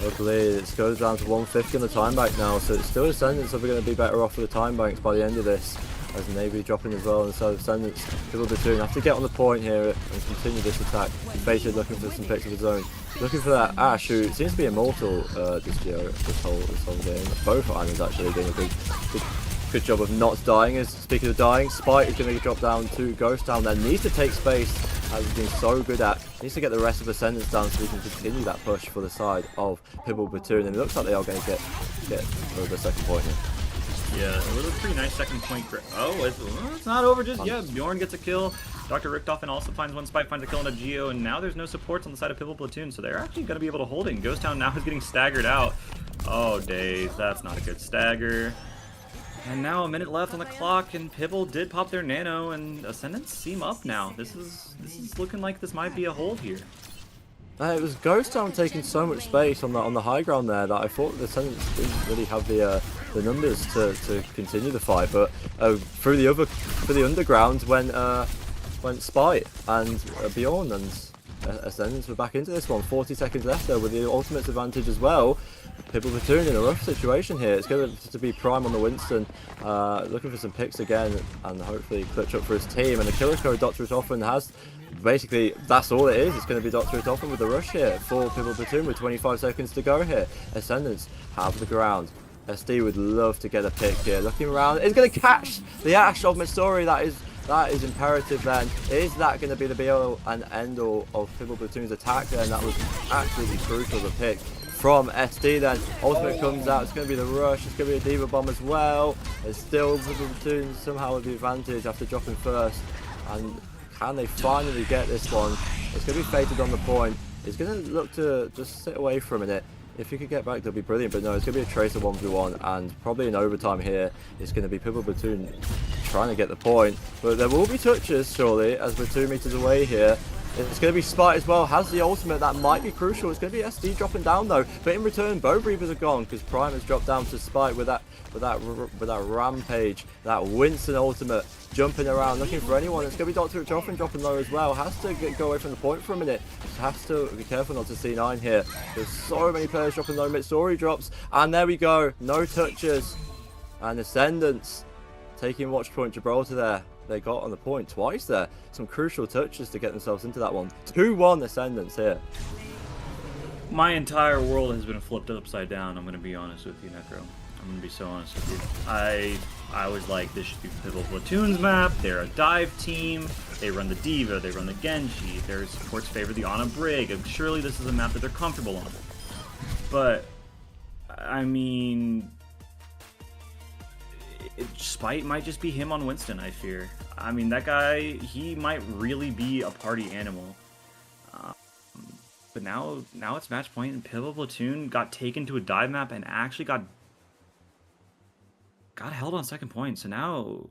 Luckily, it goes down to 150 on the time bank now, so it's still Ascendants are going to be better off with the time banks by the end of this. As Navy dropping as well, and so Ascendants, Pibble Platoon have to get on the point here and continue this attack. Basically looking for some picks of his own. Looking for that Ash, who seems to be immortal this whole game. Both islands actually doing a good job of not dying. Speaking of dying, Spite is going to drop down to Ghost Town there. Needs to take space, as he's been so good at. Needs to get the rest of Ascendants down so he can continue that push for the side of Pibble Platoon. And it looks like they are going to get over the second point here. Yeah, it was a pretty nice second point. Oh, it's not over just yet. Bjorn gets a kill. Dr. Richtofen also finds one. Spike finds a kill on a Geo, and now there's no supports on the side of Pibble Platoon, so they're actually going to be able to hold it. And Ghost Town now is getting staggered out. Oh, days. That's not a good stagger. And now a minute left on the clock, and Pibble did pop their nano, and Ascendants seem up now. This is looking like this might be a hold here. It was Ghost Town taking so much space on the high ground there that I thought the Ascendants didn't really have the numbers to continue the fight. But through the underground went Spite and Bjorn, and Ascendants were back into this one. 40 seconds left though, with the ultimate's advantage as well. Pibble Platoon in a rough situation here. It's going to be Prime on the Winston, looking for some picks again and hopefully clutch up for his team. And the killer code Dr. Richtofen has. Basically, that's all it is. It's going to be Dr. Richtofen with the rush here for Pibble Platoon with 25 seconds to go here. Ascendants have the ground. SD would love to get a pick here. Looking around, is going to catch the Ash of Missouri. That is imperative then. Is that going to be the be-all and end-all of Pibble Platoon's attack then? That was absolutely crucial, the pick from SD then. Ultimate comes out, it's going to be the rush, it's going to be a Diva Bomb as well. It's still Pibble Platoon somehow with the advantage after dropping first. And can they finally get this one? It's going to be fated on the point. He's going to look to just sit away for a minute. If he could get back, that'd be brilliant. But no, it's going to be a Tracer 1v1, and probably in overtime here. It's going to be Pibble Platoon trying to get the point. But there will be touches, surely, as we're 2 meters away here. It's going to be Spite as well, has the ultimate, that might be crucial. It's going to be SD dropping down though, but in return, Bow Reapers are gone because Prime has dropped down to Spite with that rampage, that Winston ultimate, jumping around, looking for anyone. It's going to be Dr. Richtofen dropping low as well. Has to go away from the point for a minute. Has to be careful not to C9 here. There's so many players dropping low. Mid-story drops, and there we go. No touches, and Ascendants taking watch point Gibraltar there. They got on the point twice there. Some crucial touches to get themselves into that one. 2-1 Ascendants here. My entire world has been flipped upside down. I'm going to be honest with you, Necro. I'm going to be so honest with you. I was like, this should be Pibble Platoon's map. They're a dive team. They run the Diva. They run the Genji. Their supports favor the Ana Brig. And surely this is a map that they're comfortable on. But, I mean, Spite might just be him on Winston, I fear. I mean, that guy, he might really be a party animal. But now it's match point, and Pibble Platoon got taken to a dive map and actually got held on second point. So now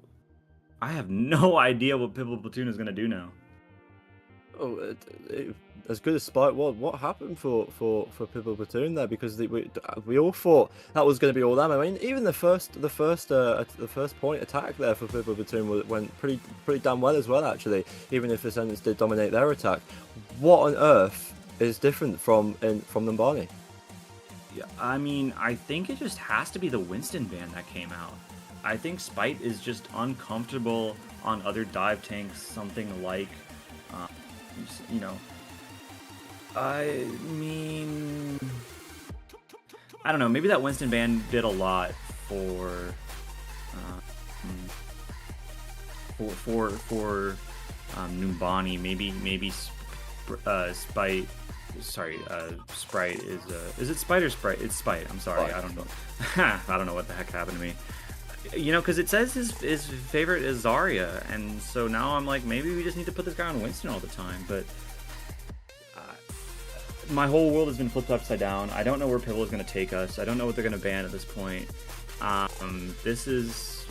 I have no idea what Pibble Platoon is going to do now. Oh, as good as Spite was, what happened for Pibble Platoon there? Because we all thought that was going to be all them. I mean, even the first point attack there for Pibble Platoon went pretty damn well as well, actually. Even if the Ascendants did dominate their attack, what on earth is different from Numbani? Yeah, I mean, I think it just has to be the Winston ban that came out. I think Spite is just uncomfortable on other dive tanks, something like. You know, I mean, I don't know. Maybe that Winston ban did a lot for Numbani. Maybe Spite. Sorry, Sprite is it Spite or Sprite? It's Spite. I'm sorry. I don't know. I don't know what the heck happened to me. You know, because it says his favorite is Zarya, and so now I'm like, maybe we just need to put this guy on Winston all the time. But my whole world has been flipped upside down. I don't know where Pibble is going to take us. I don't know what they're going to ban at this point. This is...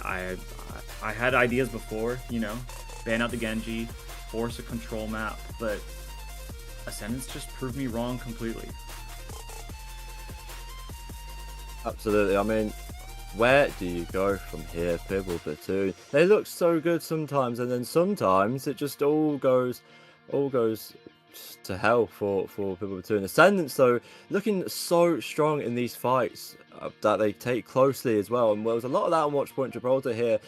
I had ideas before, you know, ban out the Genji, force a control map, but Ascendants just proved me wrong completely. Absolutely. I mean, where do you go from here, Pibble Platoon? They look so good sometimes, and then sometimes it just all goes to hell for Pibble Platoon. Ascendants, though, looking so strong in these fights that they take closely as well. And there was a lot of that on Watchpoint Gibraltar here.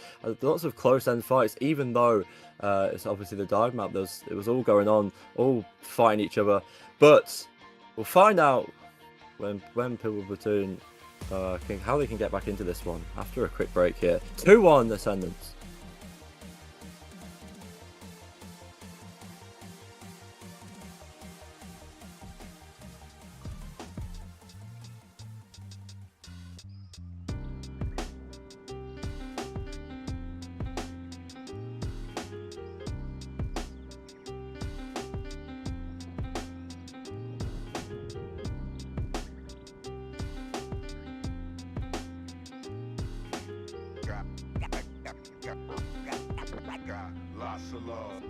Lots of close-end fights, even though it's obviously the dive map. It was all going on, all fighting each other. But we'll find out when Pibble Platoon how they can get back into this one after a quick break here. 2-1 Ascendants. Lots of love.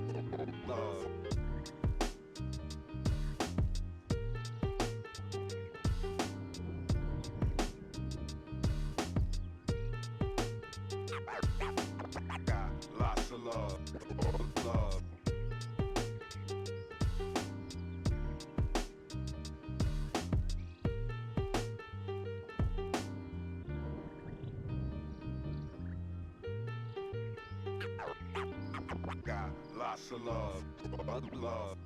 Lots of love. Love. Got lots of love. Love.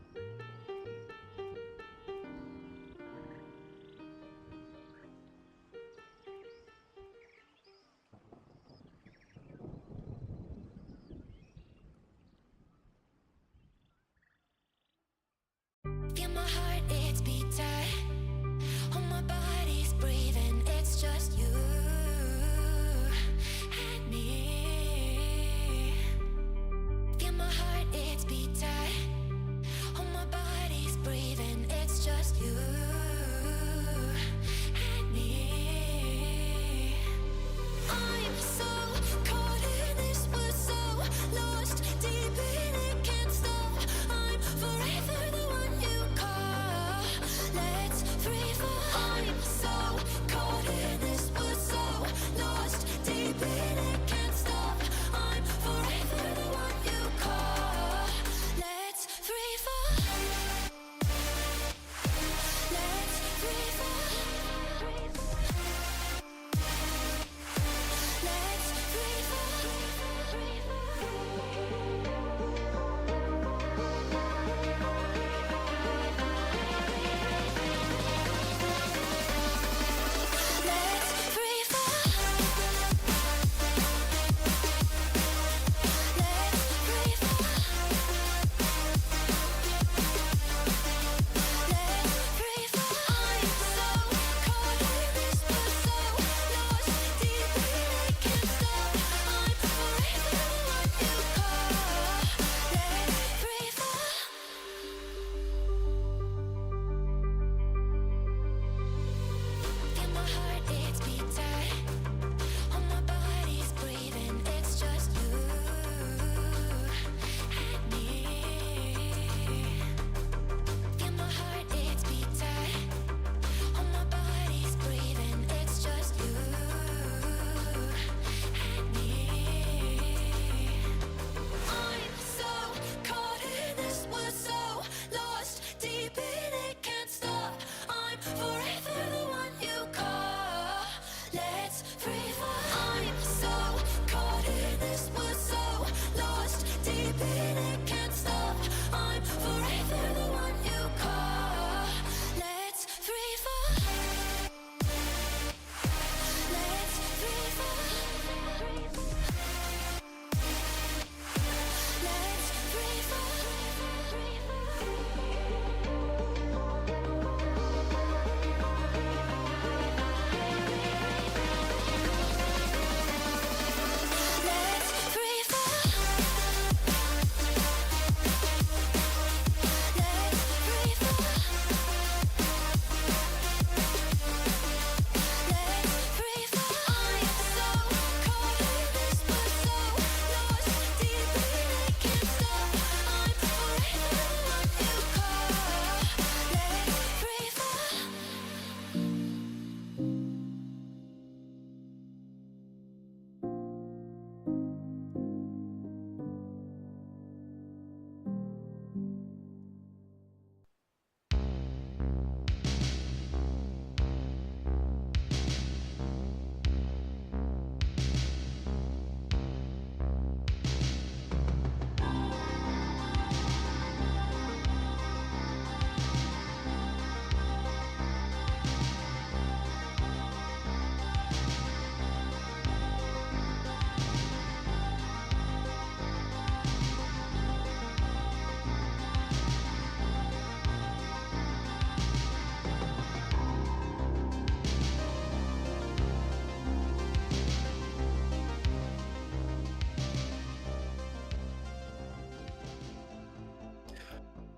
Feel my heart, it's beat tight. All my body's breathing, it's just you and me. Feel my heart, it's beat tight. All my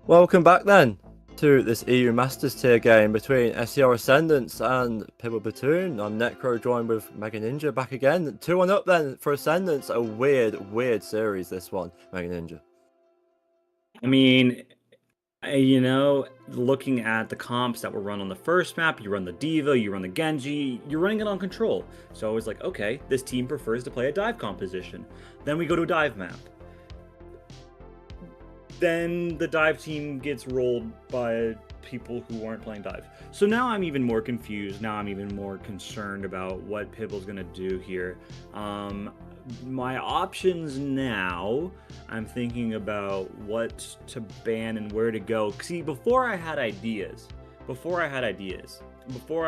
Welcome back then to this EU Masters tier game between SCR Ascendants and Pibble Platoon. I'm Necro, joined with Mega Ninja back again. 2-1 up then for Ascendants. A weird series, this one, Mega Ninja. I mean, you know, looking at the comps that were run on the first map, you run the Diva, you run the Genji, you're running it on control. So I was like, okay, this team prefers to play a dive composition. Then we go to a dive map. Then the dive team gets rolled by people who aren't playing dive. So now I'm even more confused. Now I'm even more concerned about what Pibble's gonna do here. My options now, I'm thinking about what to ban and where to go. See, before I had ideas. Before I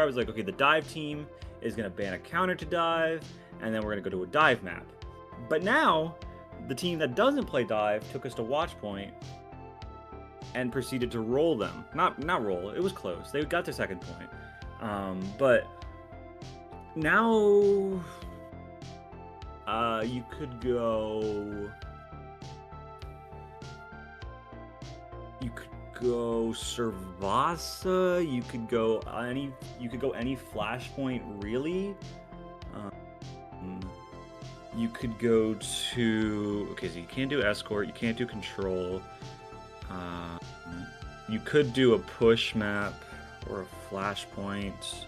was like, okay, the dive team is gonna ban a counter to dive, and then we're gonna go to a dive map. But now, the team that doesn't play dive took us to watch point and proceeded to roll them. Not roll, it was close. They got their second point. But now you could go Servasa, you could go any flashpoint really. You could go to... Okay, so you can't do escort, you can't do control. You could do a push map or a flashpoint.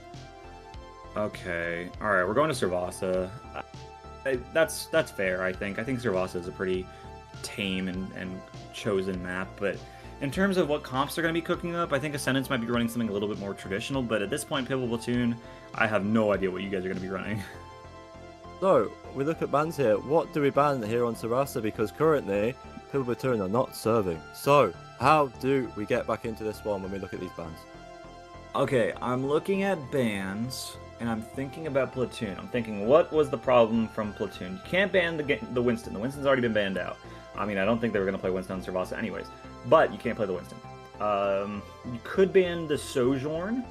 Okay, alright, we're going to Servasa. That's fair, I think. I think Servasa is a pretty tame and chosen map, but in terms of what comps they're going to be cooking up, I think Ascendants might be running something a little bit more traditional, but at this point, Pibble Platoon, I have no idea what you guys are going to be running. So, we look at bans here. What do we ban here on Sarasa? Because currently, Pibble Platoon are not serving. So, how do we get back into this one when we look at these bans? Okay, I'm looking at bans, and I'm thinking about Platoon. I'm thinking, what was the problem from Platoon? You can't ban the Winston. The Winston's already been banned out. I mean, I don't think they were going to play Winston on Servasa anyways. But you can't play the Winston. You could ban the Sojourn.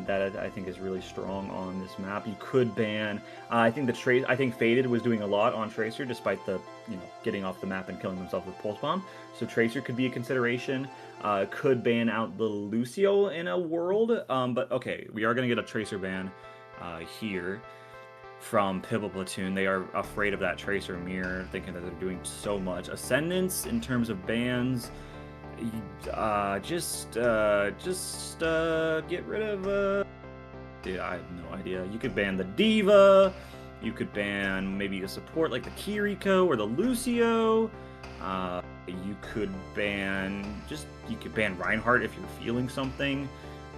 That I think is really strong on this map. You could ban. I think Faded was doing a lot on Tracer, despite the getting off the map and killing himself with Pulse Bomb. So Tracer could be a consideration. Could ban out the Lucio in a world. But okay, we are gonna get a Tracer ban here from Pibble Platoon. They are afraid of that Tracer mirror, thinking that they're doing so much. Ascendants in terms of bans. Just get rid of, dude, I have no idea. You could ban the Diva, you could ban maybe a support like the Kiriko or the Lucio, you could ban Reinhardt if you're feeling something.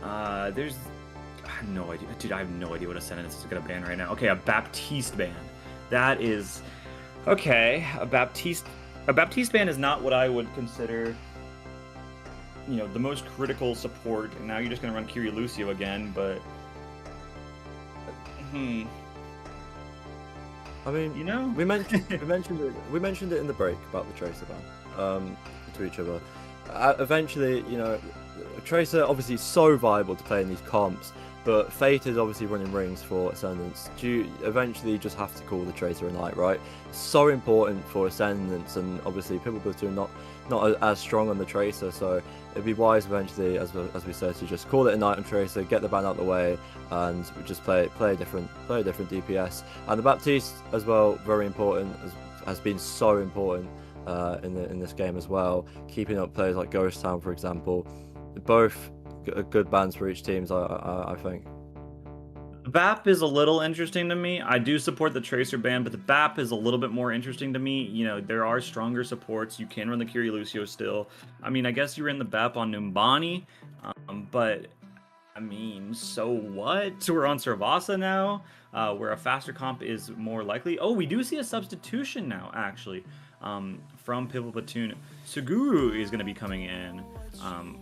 I have no idea, dude, I have no idea what Ascendants is gonna ban right now. Okay, a Baptiste ban. That is, okay, a Baptiste ban is not what I would consider the most critical support, and now you're just gonna run Kiri Lucio again, but I mean, we mentioned it in the break about the Tracer ban to each other. Eventually, Tracer obviously is so viable to play in these comps, but Fate is obviously running rings for Ascendants. You eventually just have to call the Tracer a knight, right? So important for Ascendants, and obviously Pibble Platoon not as strong on the Tracer, so it'd be wise eventually, as we said, to just call it a knight on Tracer, get the ban out of the way, and just play a different DPS. And the Baptiste as well, very important, has been so important in this game as well, keeping up players like Ghost Town, for example. Both good bans for each team, I think. BAP is a little interesting to me. I do support the Tracer ban, but the BAP is a little bit more interesting to me. There are stronger supports. You can run the Kiri Lucio still. I mean, I guess you ran the BAP on Numbani, but I mean, so what? We're on Servasa now, where a faster comp is more likely. Oh, we do see a substitution now, actually, from Pibble Platoon. Suguru is going to be coming in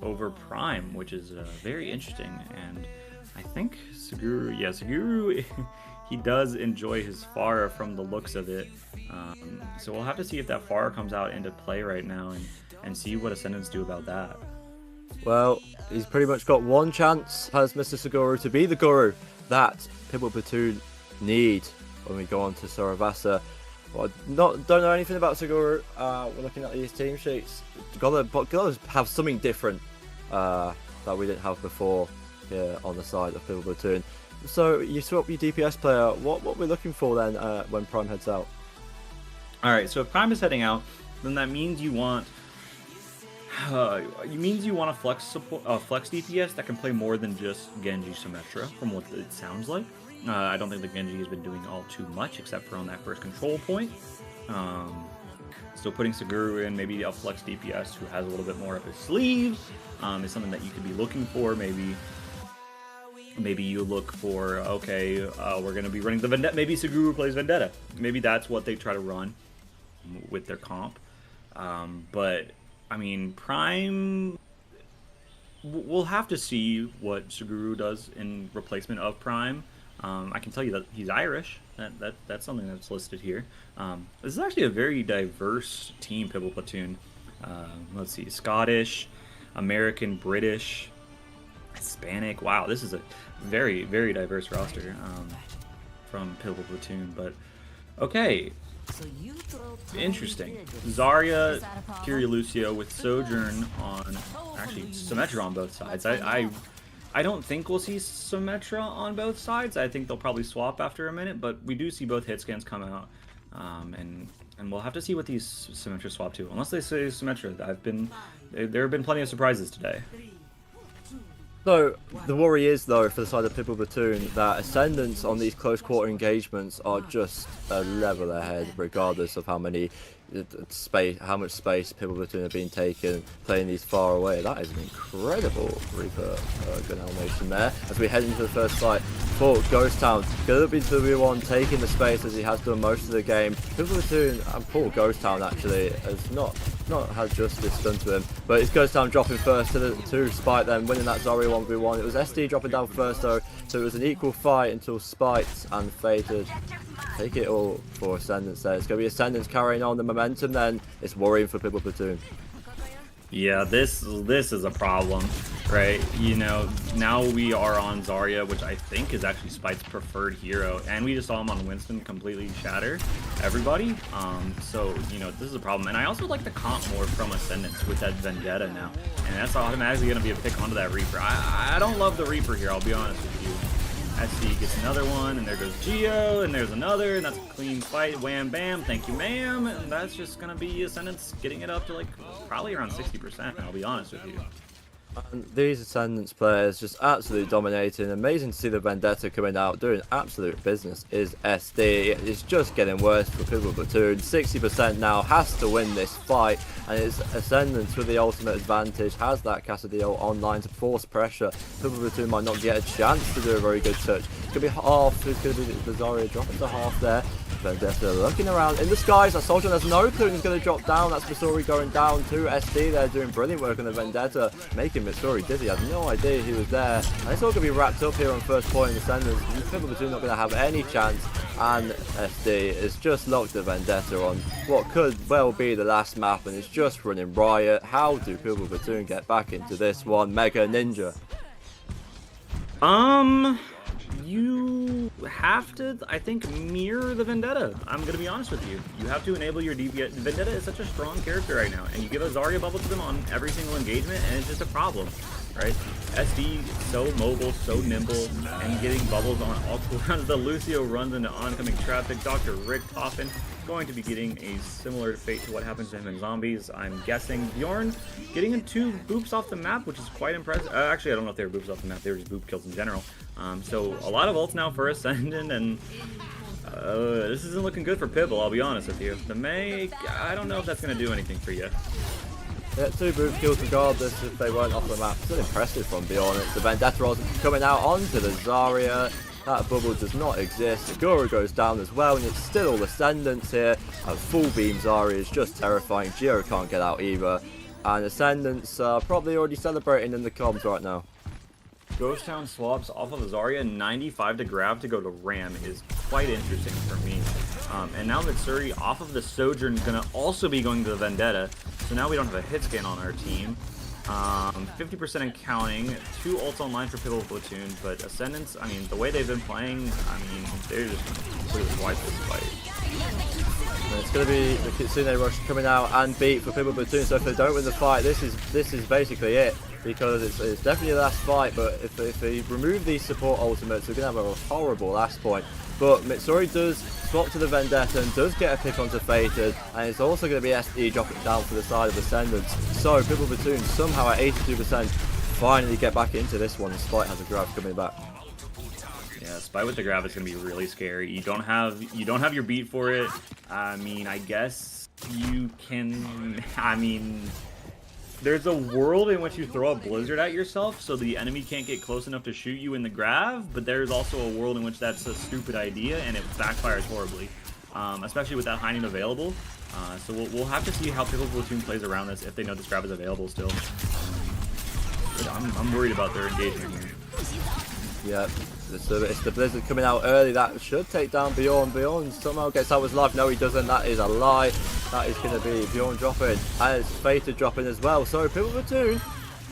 over Prime, which is very interesting, and I think Suguru, he does enjoy his Pharah from the looks of it. So we'll have to see if that Pharah comes out into play right now and see what Ascendants do about that. Well, he's pretty much got one chance, has Mr. Suguru, to be the guru that Pibble Platoon need when we go on to Saravasa. Well, don't know anything about Segura. We're looking at these team sheets. Gotta have something different that we didn't have before here on the side of Pibble Platoon. So you swap your DPS player. What we're looking for then when Prime heads out? All right, so if Prime is heading out, then that means you want a flex DPS that can play more than just Genji Symmetra, from what it sounds like. I don't think the Genji has been doing all too much, except for on that first control point. So putting Seguru in, maybe a flex DPS who has a little bit more up his sleeve, is something that you could be looking for. Maybe you look for, okay, we're going to be running the Vendetta. Maybe Seguru plays Vendetta. Maybe that's what they try to run with their comp. But, I mean, Prime... We'll have to see what Seguru does in replacement of Prime. I can tell you that he's Irish. That's something that's listed here. This is actually a very diverse team, Pibble Platoon. Let's see, Scottish, American, British, Hispanic. Wow, this is a very, very diverse roster from Pibble Platoon. But okay, interesting. Zarya, Kyria Lucio with Sojourn on, actually Symmetra on both sides. I don't think we'll see Symmetra on both sides. I think they'll probably swap after a minute, but we do see both hit scans come out, and we'll have to see what these Symmetra swap to. Unless they say Symmetra, there have been plenty of surprises today. So, the worry is, though, for the side of Pibble Platoon, that Ascendants on these close quarter engagements are just a level ahead, regardless of how much space Pibble Platoon have been taken playing these far away. That is an incredible Reaper gun animation there. As we head into the first fight for Ghost Town, gonna be W1 taking the space as he has done most of the game. Pibble Platoon and poor Ghost Town actually has not had justice done to him, but it's Ghost Town dropping first to Spite, then winning that Zarya 1v1. It was SD dropping down first though, so it was an equal fight until Spite and Fated take it all for Ascendants there. It's going to be Ascendants carrying on the momentum then. It's worrying for Pibble Platoon. Yeah, this is a problem, right? You know, now we are on Zarya, which I think is actually Spite's preferred hero, and we just saw him on Winston completely shatter everybody. So, you know, this is a problem. And I also like the comp more from Ascendants with that Vendetta now, and that's automatically going to be a pick onto that Reaper. I don't love the Reaper here, I'll be honest with you. SC gets another one, and there goes Geo, and there's another, and that's a clean fight. Wham bam, thank you ma'am, and that's just gonna be Ascendants getting it up to like probably around 60%, I'll be honest with you. And these Ascendants players just absolutely dominating. Amazing to see the Vendetta coming out, doing absolute business is SD. It's just getting worse for Pibble Platoon. 60% now, has to win this fight, and it's Ascendants with the ultimate advantage, has that Cassadillo online to force pressure. Pibble Platoon might not get a chance to do a very good touch. It's going to be half, it's going to be the Zarya dropping to half there. Vendetta looking around in the skies. That Soldier has no clue he's going to drop down. That's Missouri going down to SD there, doing brilliant work on the Vendetta, making Missouri dizzy. Had no idea he was there. And it's all going to be wrapped up here on first point in the Ascendants. Pibble Platoon not going to have any chance, and SD has just locked the Vendetta on what could well be the last map, and it's just running riot. How do Pibble Platoon get back into this one? Mega Ninja. You have to, I think, mirror the Vendetta. I'm going to be honest with you. You have to enable your DPS. Vendetta is such a strong character right now, and you give a Zarya bubble to them on every single engagement, and it's just a problem, right? SD is so mobile, so nimble, and getting bubbles on all cooldowns. The Lucio runs into oncoming traffic. Dr. Rick Toffin going to be getting a similar fate to what happens to him in Zombies, I'm guessing. Bjorn getting in 2 boops off the map, which is quite impressive. Actually, I don't know if they were boops off the map. They were just boop kills in general. So a lot of ults now for Ascendant, and this isn't looking good for Pibble, I'll be honest with you. The May, I don't know if that's going to do anything for you. Yeah, 2 boot kills regardless if they weren't off the map. Still impressive from Bjorn. It's the Vendetta rolls coming out onto the Zarya. That bubble does not exist. Segura goes down as well, and it's still all Ascendants here. And full beam Zarya is just terrifying. Geo can't get out either. And Ascendants are probably already celebrating in the comms right now. Ghost Town swaps off of Zarya, 95 to grab to go to Ram is quite interesting for me. And now Mitsuri off of the Sojourn gonna also be going to the Vendetta. So now we don't have a hit scan on our team. 50% and counting, 2 ults online for Pibble Platoon, but Ascendants, I mean, the way they've been playing, I mean, they're just completely wiped this fight. And it's going to be the Kitsune Rush coming out and beat for Pibble Platoon. So if they don't win the fight, this is basically it, because it's definitely the last fight. But if they remove these support ultimates, they're going to have a horrible last point. But Mitsuri does swap to the Vendetta and does get a pick onto Fated, and it's also going to be SD dropping down for the side of Ascendants. So Pibble Platoon somehow at 82% finally get back into this one. Spite has a grab coming back. Yeah, Spite with the grab is going to be really scary. You don't have your beat for it. I mean, I guess you can. I mean, there's a world in which you throw a blizzard at yourself so the enemy can't get close enough to shoot you in the grab, but there's also a world in which that's a stupid idea and it backfires horribly, especially with that hiding available. So we'll have to see how Pibble Platoon plays around this if they know this grab is available still. But I'm worried about their engagement here. Yeah, it's the blizzard coming out early. That should take down Bjorn. Bjorn somehow gets out with his life. No, he doesn't. That is a lie. That is going to be Bjorn dropping. And it's Fated dropping as well. So Pibble Platoon,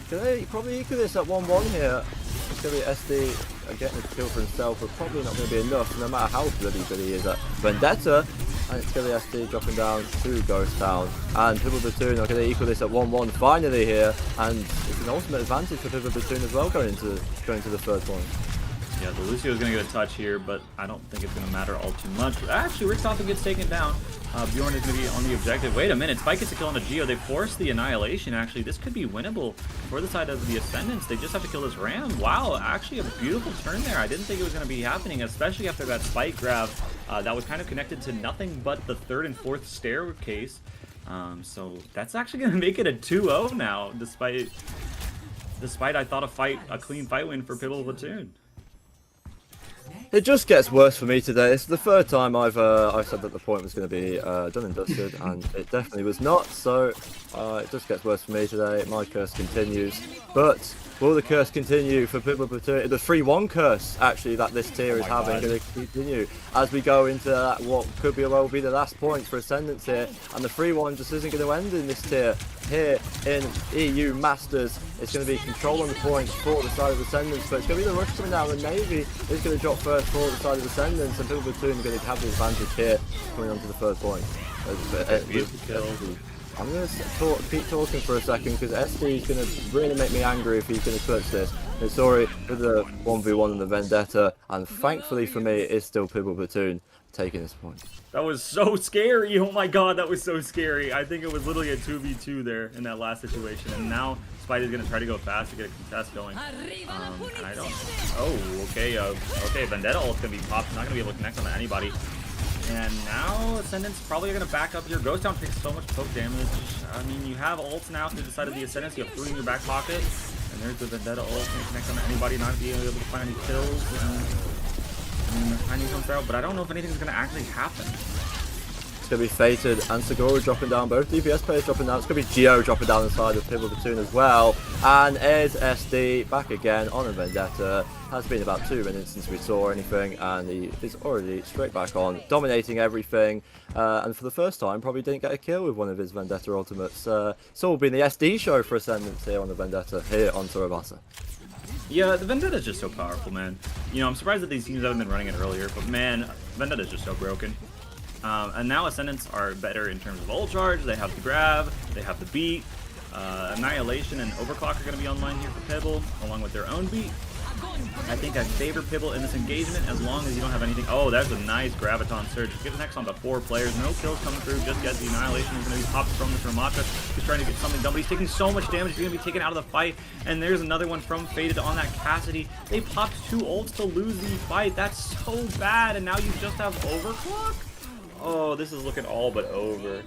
can they probably equal this at 1-1 here? It's going to be SD getting a kill for himself, but probably not going to be enough, no matter how bloody good he is at Vendetta. And it's going to be SD dropping down to Ghost Town. And Pibble Platoon are going to equal this at 1-1 finally here. And it's an ultimate advantage for Pibble Platoon as well going into the third point. Yeah, the Lucio is going to get a touch here, but I don't think it's going to matter all too much. Actually, Rick Stoppin gets taken down. Bjorn is going to be on the objective. Wait a minute, Spike gets a kill on the Geo. They force the Annihilation, actually. This could be winnable for the side of the Ascendants. They just have to kill this Ram. Wow, actually a beautiful turn there. I didn't think it was going to be happening, especially after that Spike grab that was kind of connected to nothing but the third and fourth staircase. So that's actually going to make it a 2-0 now, despite I thought a clean fight win for Pibble Platoon. It just gets worse for me today. It's the third time I've said that the point was going to be done and dusted, and it definitely was not. So it just gets worse for me today. My curse continues, but will the curse continue for Pibble Platoon? The 3-1 curse, actually, that this tier is having, going to continue as we go into that, what could be well be the last point for Ascendants here, and the 3-1 just isn't going to end in this tier. Here in EU Masters, it's going to be control on the points for the side of Ascendants, but it's going to be the rush coming down. The Navy is going to drop first for the side of Ascendants, and Pibble Platoon are going to have the advantage here coming on to the third point. I'm going to keep talking for a second because SD is going to really make me angry if he's going to clutch this. Sorry with the 1v1 and the Vendetta, and thankfully for me, it is still Pibble Platoon taking this point. That was so scary. Oh my god, that was so scary. I think it was literally a 2v2 there in that last situation. And now Spidey's going to try to go fast to get a contest going. And I don't... Oh, okay. Okay, Vendetta ult's going to be popped. Not going to be able to connect on anybody. And now Ascendants probably are going to back up here. Ghost Town takes so much poke damage. I mean, you have ults now to the side of the Ascendants. You have 3 in your back pocket. And there's the Vendetta ult. Can't connect on anybody. Not being able to find any kills. And the Tiny comes out, but I don't know if anything's going to actually happen. It's going to be Fated and Segura dropping down. Both DPS players dropping down. It's going to be Geo dropping down the side of Pibble Platoon as well. And is SD back again on a Vendetta. Has been about 2 minutes since we saw anything, and he is already straight back on, dominating everything. And for the first time, probably didn't get a kill with one of his Vendetta ultimates. It's all been the SD show for Ascendants here on the Vendetta, here on Sorobasa. Yeah, the Vendetta is just so powerful, man. You know, I'm surprised that these teams haven't been running it earlier, but man, Vendetta is just so broken. And now Ascendants are better in terms of ult charge. They have the grab, they have the beat. Annihilation and Overclock are going to be online here for Pibble, along with their own beat. I think I favor Pibble in this engagement as long as you don't have anything. Oh, that's a nice Graviton Surge. Get the next on to 4 players. No kills coming through just yet. The Annihilation is going to be popped from this Ramatra. He's trying to get something done, but he's taking so much damage. He's going to be taken out of the fight. And there's another one from Fated on that Cassidy. They popped 2 ults to lose the fight. That's so bad. And now you just have Overclock? Oh, this is looking all but over.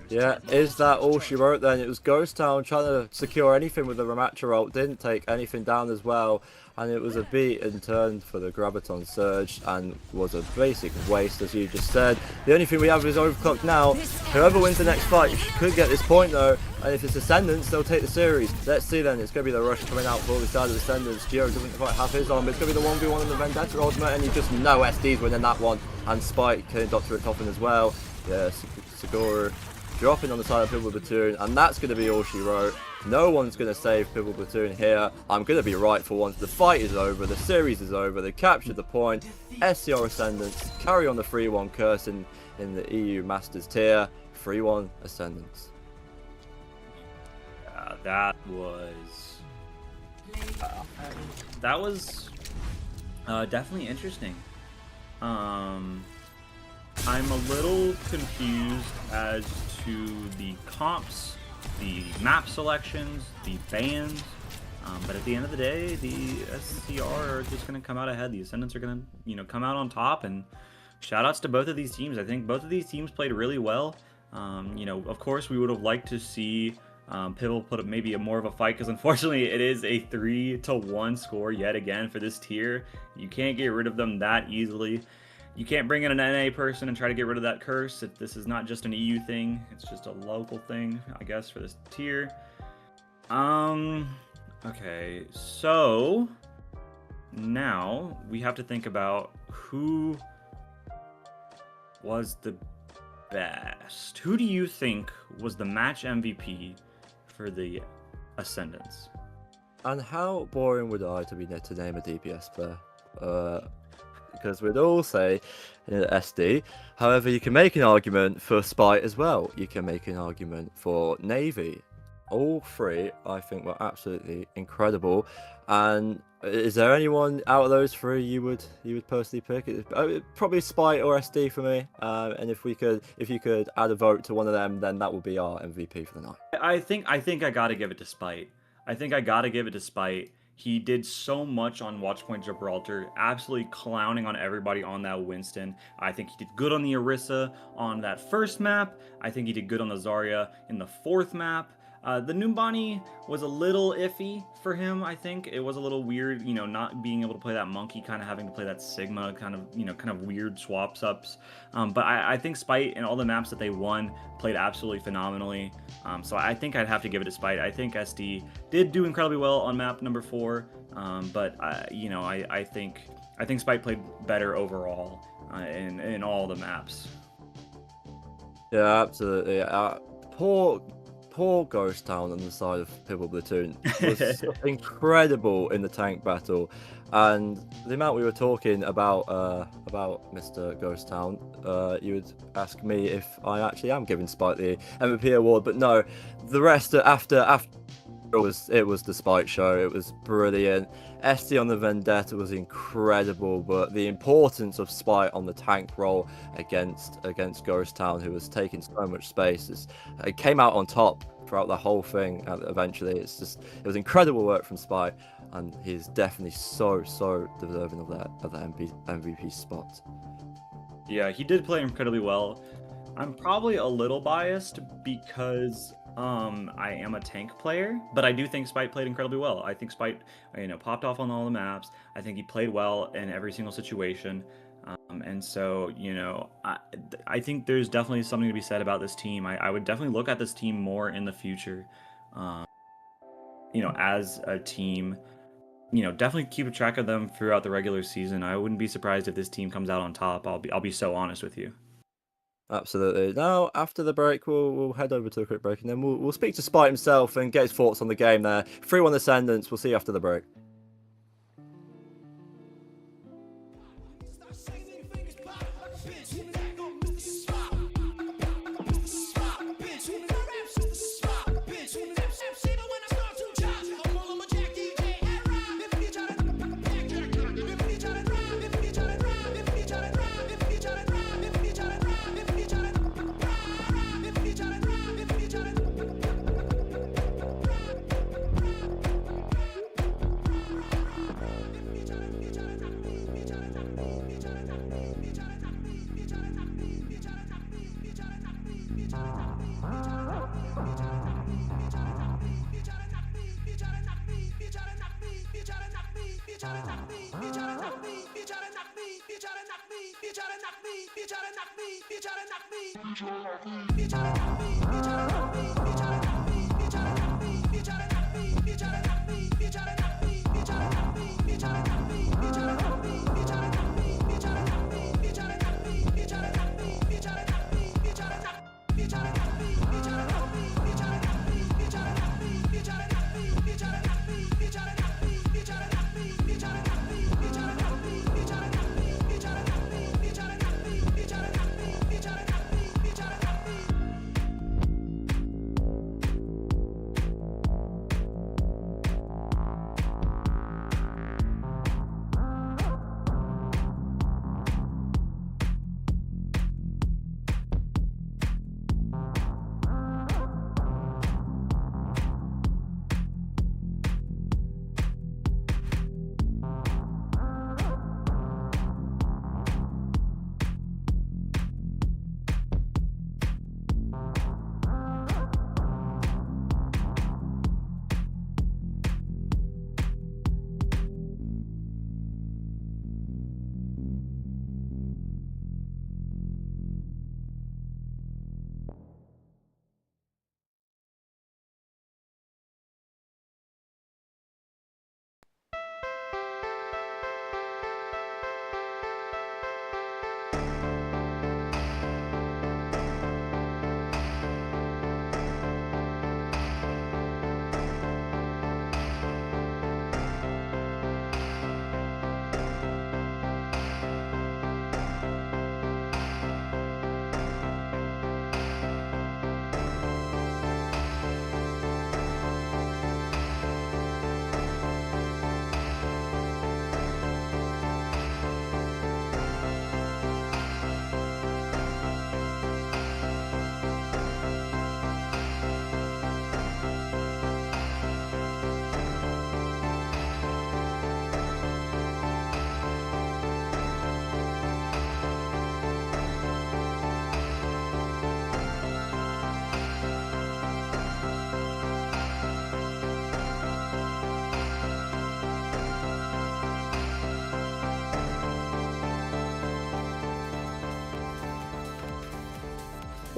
Yeah, is that all she wrote then? It was Ghost Town trying to secure anything with the Ramatra ult, didn't take anything down as well, and it was a beat and turn for the Graviton Surge, and was a basic waste, as you just said. The only thing we have is Overclock now. Whoever wins the next fight could get this point though, and if it's Ascendants, they'll take the series. Let's see then, it's going to be the rush coming out for the side of Ascendants. Geo doesn't quite have his on, but it's going to be the 1v1 on the Vendetta ultimate, and you just know SD's winning that one, and Spike killing Dr. Coffin as well. Yeah, Segura dropping on the side of Pibble Platoon, and that's going to be all she wrote. No one's going to save Pibble Platoon here. I'm going to be right for once. The fight is over, the series is over, they captured the point. SCR Ascendants carry on the 3-1 curse in in the EU Masters tier, 3-1 Ascendants. That was definitely interesting. I'm a little confused as to the comps, the map selections, the bans, but at the end of the day, the SCR are just going to come out ahead. The Ascendants are going to, come out on top, and shoutouts to both of these teams. I think both of these teams played really well. Of course, we would have liked to see Pibble put up maybe more of a fight, because unfortunately it is a 3-1 score yet again for this tier. You can't get rid of them that easily. You can't bring in an NA person and try to get rid of that curse. If this is not just an EU thing, it's just a local thing, I guess, for this tier. Okay, so now we have to think about who was the best. Who do you think was the match MVP for the Ascendants? And how boring would I to name a DPS player? Because we'd all say SD. However, you can make an argument for Spite as well. You can make an argument for Navy. All three, I think, were absolutely incredible. And is there anyone out of those three you would personally pick? Probably Spite or SD for me. And if you could add a vote to one of them, then that would be our MVP for the night. I think I gotta give it to Spite. He did so much on Watchpoint Gibraltar, absolutely clowning on everybody on that Winston. I think he did good on the Orisa on that first map. I think he did good on the Zarya in the fourth map. The Numbani was a little iffy for him, I think. It was a little weird, not being able to play that monkey, kind of having to play that Sigma, kind of weird swaps ups. But I think Spite and all the maps that they won played absolutely phenomenally. So I think I'd have to give it to Spite. I think SD did do incredibly well on map number 4. But I think Spite played better overall in all the maps. Yeah, absolutely. Poor Ghost Town on the side of Pibble Platoon was incredible in the tank battle, and the amount we were talking about Mr. Ghost Town, you would ask me if I actually am giving Spite the MVP award, but no, the rest after it was the Spite show. It was brilliant. SD on the Vendetta was incredible, but the importance of Spite on the tank role against Ghost Town, who was taking so much space, it came out on top throughout the whole thing. Eventually, it was incredible work from Spite, and he's definitely so deserving of that MVP spot. Yeah, he did play incredibly well. I'm probably a little biased because I am a tank player, but I do think Spite played incredibly well. I think Spite, popped off on all the maps. I think he played well in every single situation. And so, I think there's definitely something to be said about this team. I would definitely look at this team more in the future, as a team. Definitely keep track of them throughout the regular season. I wouldn't be surprised if this team comes out on top. I'll be so honest with you. Absolutely. Now, after the break, we'll head over to a quick break, and then we'll speak to Spite himself and get his thoughts on the game there. 3-1 Ascendants. We'll see you after the break.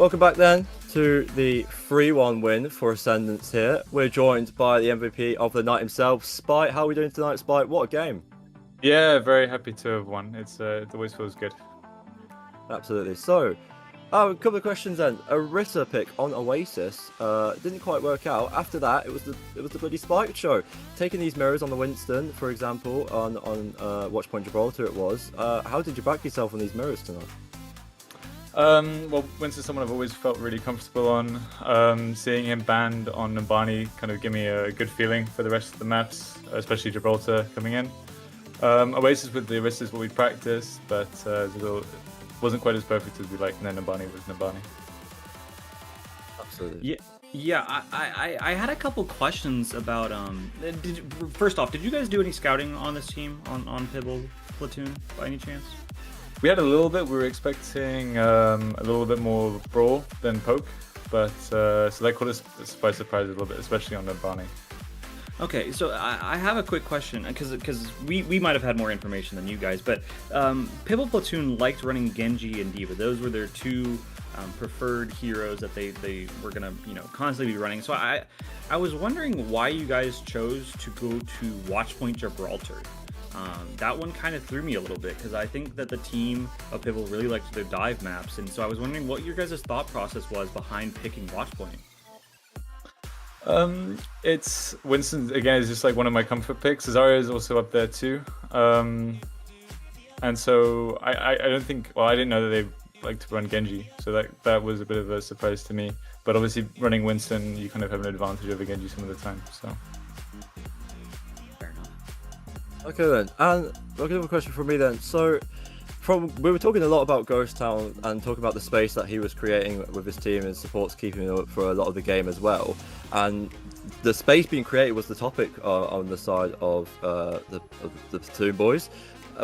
Welcome back then to the 3-1 win for Ascendants here. We're joined by the MVP of the night himself, Spite. How are we doing tonight, Spite? What a game. Yeah, very happy to have won. It always feels good. Absolutely. So, a couple of questions then. A Ritter pick on Oasis didn't quite work out. After that, it was the bloody Spike show. Taking these mirrors on the Winston, for example, on Watchpoint Gibraltar it was. How did you back yourself on these mirrors tonight? Well, Winston's someone I've always felt really comfortable on. Seeing him banned on Nambani kind of gave me a good feeling for the rest of the maps, especially Gibraltar coming in. Oasis with the Arista is what we practiced, but it wasn't quite as perfect as we liked, and then Nambani was Nambani. Absolutely. Yeah. I had a couple questions about first off, did you guys do any scouting on this team on Pibble Platoon by any chance? We had a little bit. We were expecting a little bit more brawl than poke, but so that caught us by surprise a little bit, especially on Nambani. Okay, so I have a quick question, because we might have had more information than you guys, but Pibble Platoon liked running Genji and D.Va. Those were their two preferred heroes that they were gonna constantly be running. So I was wondering why you guys chose to go to Watchpoint Gibraltar. That one kind of threw me a little bit, because I think that the team of Pibble really liked their dive maps, and so I was wondering what your guys' thought process was behind picking Watchpoint. It's Winston again is just like one of my comfort picks. Zarya is also up there too, and so I don't think, well, I didn't know that they like to run Genji, so that was a bit of a surprise to me. But obviously running Winston, you kind of have an advantage over Genji some of the time. So. Fair enough. Okay then, and another question from me then. So, we were talking a lot about Ghost Town and talking about the space that he was creating with his team and supports keeping it up for a lot of the game as well. And the space being created was the topic on the side of the Platoon boys.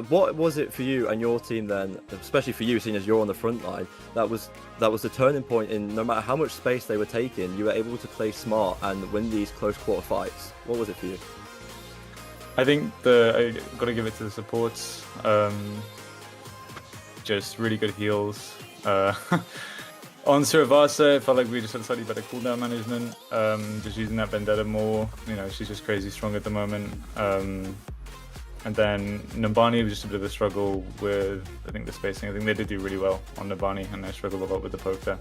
What was it for you and your team then, especially for you, seeing as you're on the front line, that was the turning point in no matter how much space they were taking, you were able to play smart and win these close quarter fights? What was it for you? I think I got to give it to the supports. Just really good heals. On Suravasa, it felt like we just had slightly better cooldown management. Just using that Vendetta more. She's just crazy strong at the moment. And then Nambani was just a bit of a struggle with, I think, the spacing. I think they did do really well on Nambani, and I struggled a lot with the poke there.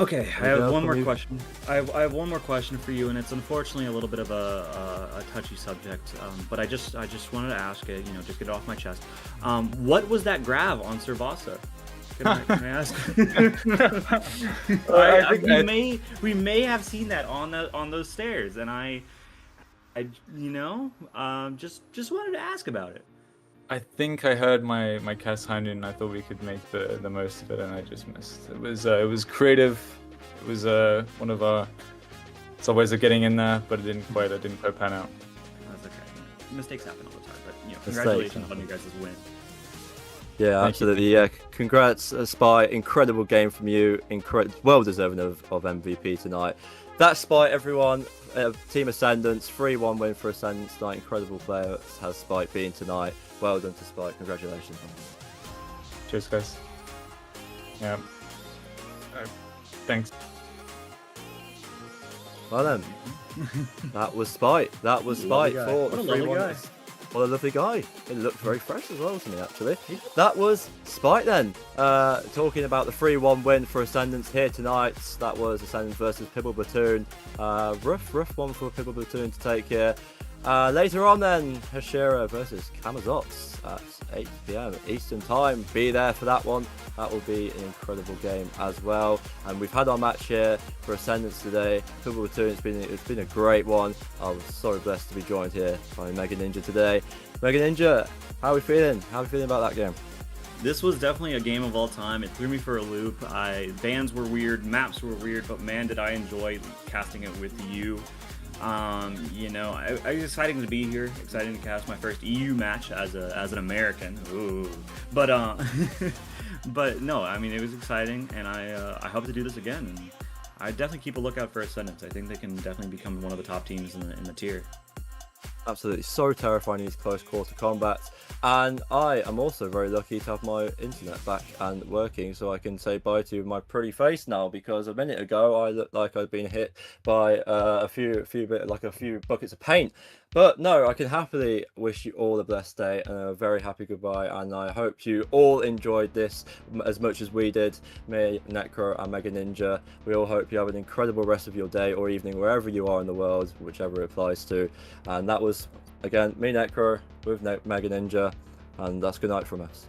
Okay, I have one more question. I have one more question for you, and it's unfortunately a little bit of a touchy subject, but I just wanted to ask it, just get it off my chest. What was that grab on Suravasa? Can I ask? We may have seen that on those stairs, and I just wanted to ask about it. I think I heard my cast behind it, and I thought we could make the most of it, and I just missed. It was creative. It was one of our ways of getting in there, but it didn't quite pan out. That's okay. Mistakes happen all the time, but congratulations on you guys' win. Yeah, absolutely. Yeah, congrats, Spy. Incredible game from you. Well deserving of MVP tonight. That's Spy, everyone. Team Ascendants, 3-1 win for Ascendants tonight. Incredible player has Spike been tonight. Well done to Spike. Congratulations. Cheers, guys. Yeah. Thanks. Well then, that was Spike. That was Spike for the 3-1. What a lovely guy. It looked very fresh as well to me, actually. That was Spike then. Talking about the 3-1 win for Ascendants here tonight. That was Ascendants versus Pibble Platoon. Rough one for Pibble Platoon to take here. Later on then, Hashira versus Kamazots at 8 PM Eastern Time. Be there for that one. That will be an incredible game as well. And we've had our match here for Ascendants today. Pibble Platoon, it's been a great one. I was so blessed to be joined here by Mega Ninja today. Mega Ninja, how are we feeling? How are we feeling about that game? This was definitely a game of all time. It threw me for a loop. Bans were weird, maps were weird, but man, did I enjoy casting it with you. It was exciting to be here. Exciting to cast my first EU match as an American. Ooh. But but no, I mean, it was exciting, and I hope to do this again. And I definitely keep a lookout for Ascendants. I think they can definitely become one of the top teams in the tier. Absolutely so terrifying, these close quarter combats. And I am also very lucky to have my internet back and working, so I can say bye to my pretty face now, because a minute ago I looked like I'd been hit by a few buckets of paint. But no, I can happily wish you all a blessed day and a very happy goodbye, and I hope you all enjoyed this as much as we did, me, Necro and Mega Ninja. We all hope you have an incredible rest of your day or evening wherever you are in the world, whichever it applies to. And that was, again, me, Necro, with Mega Ninja, and that's good night from us.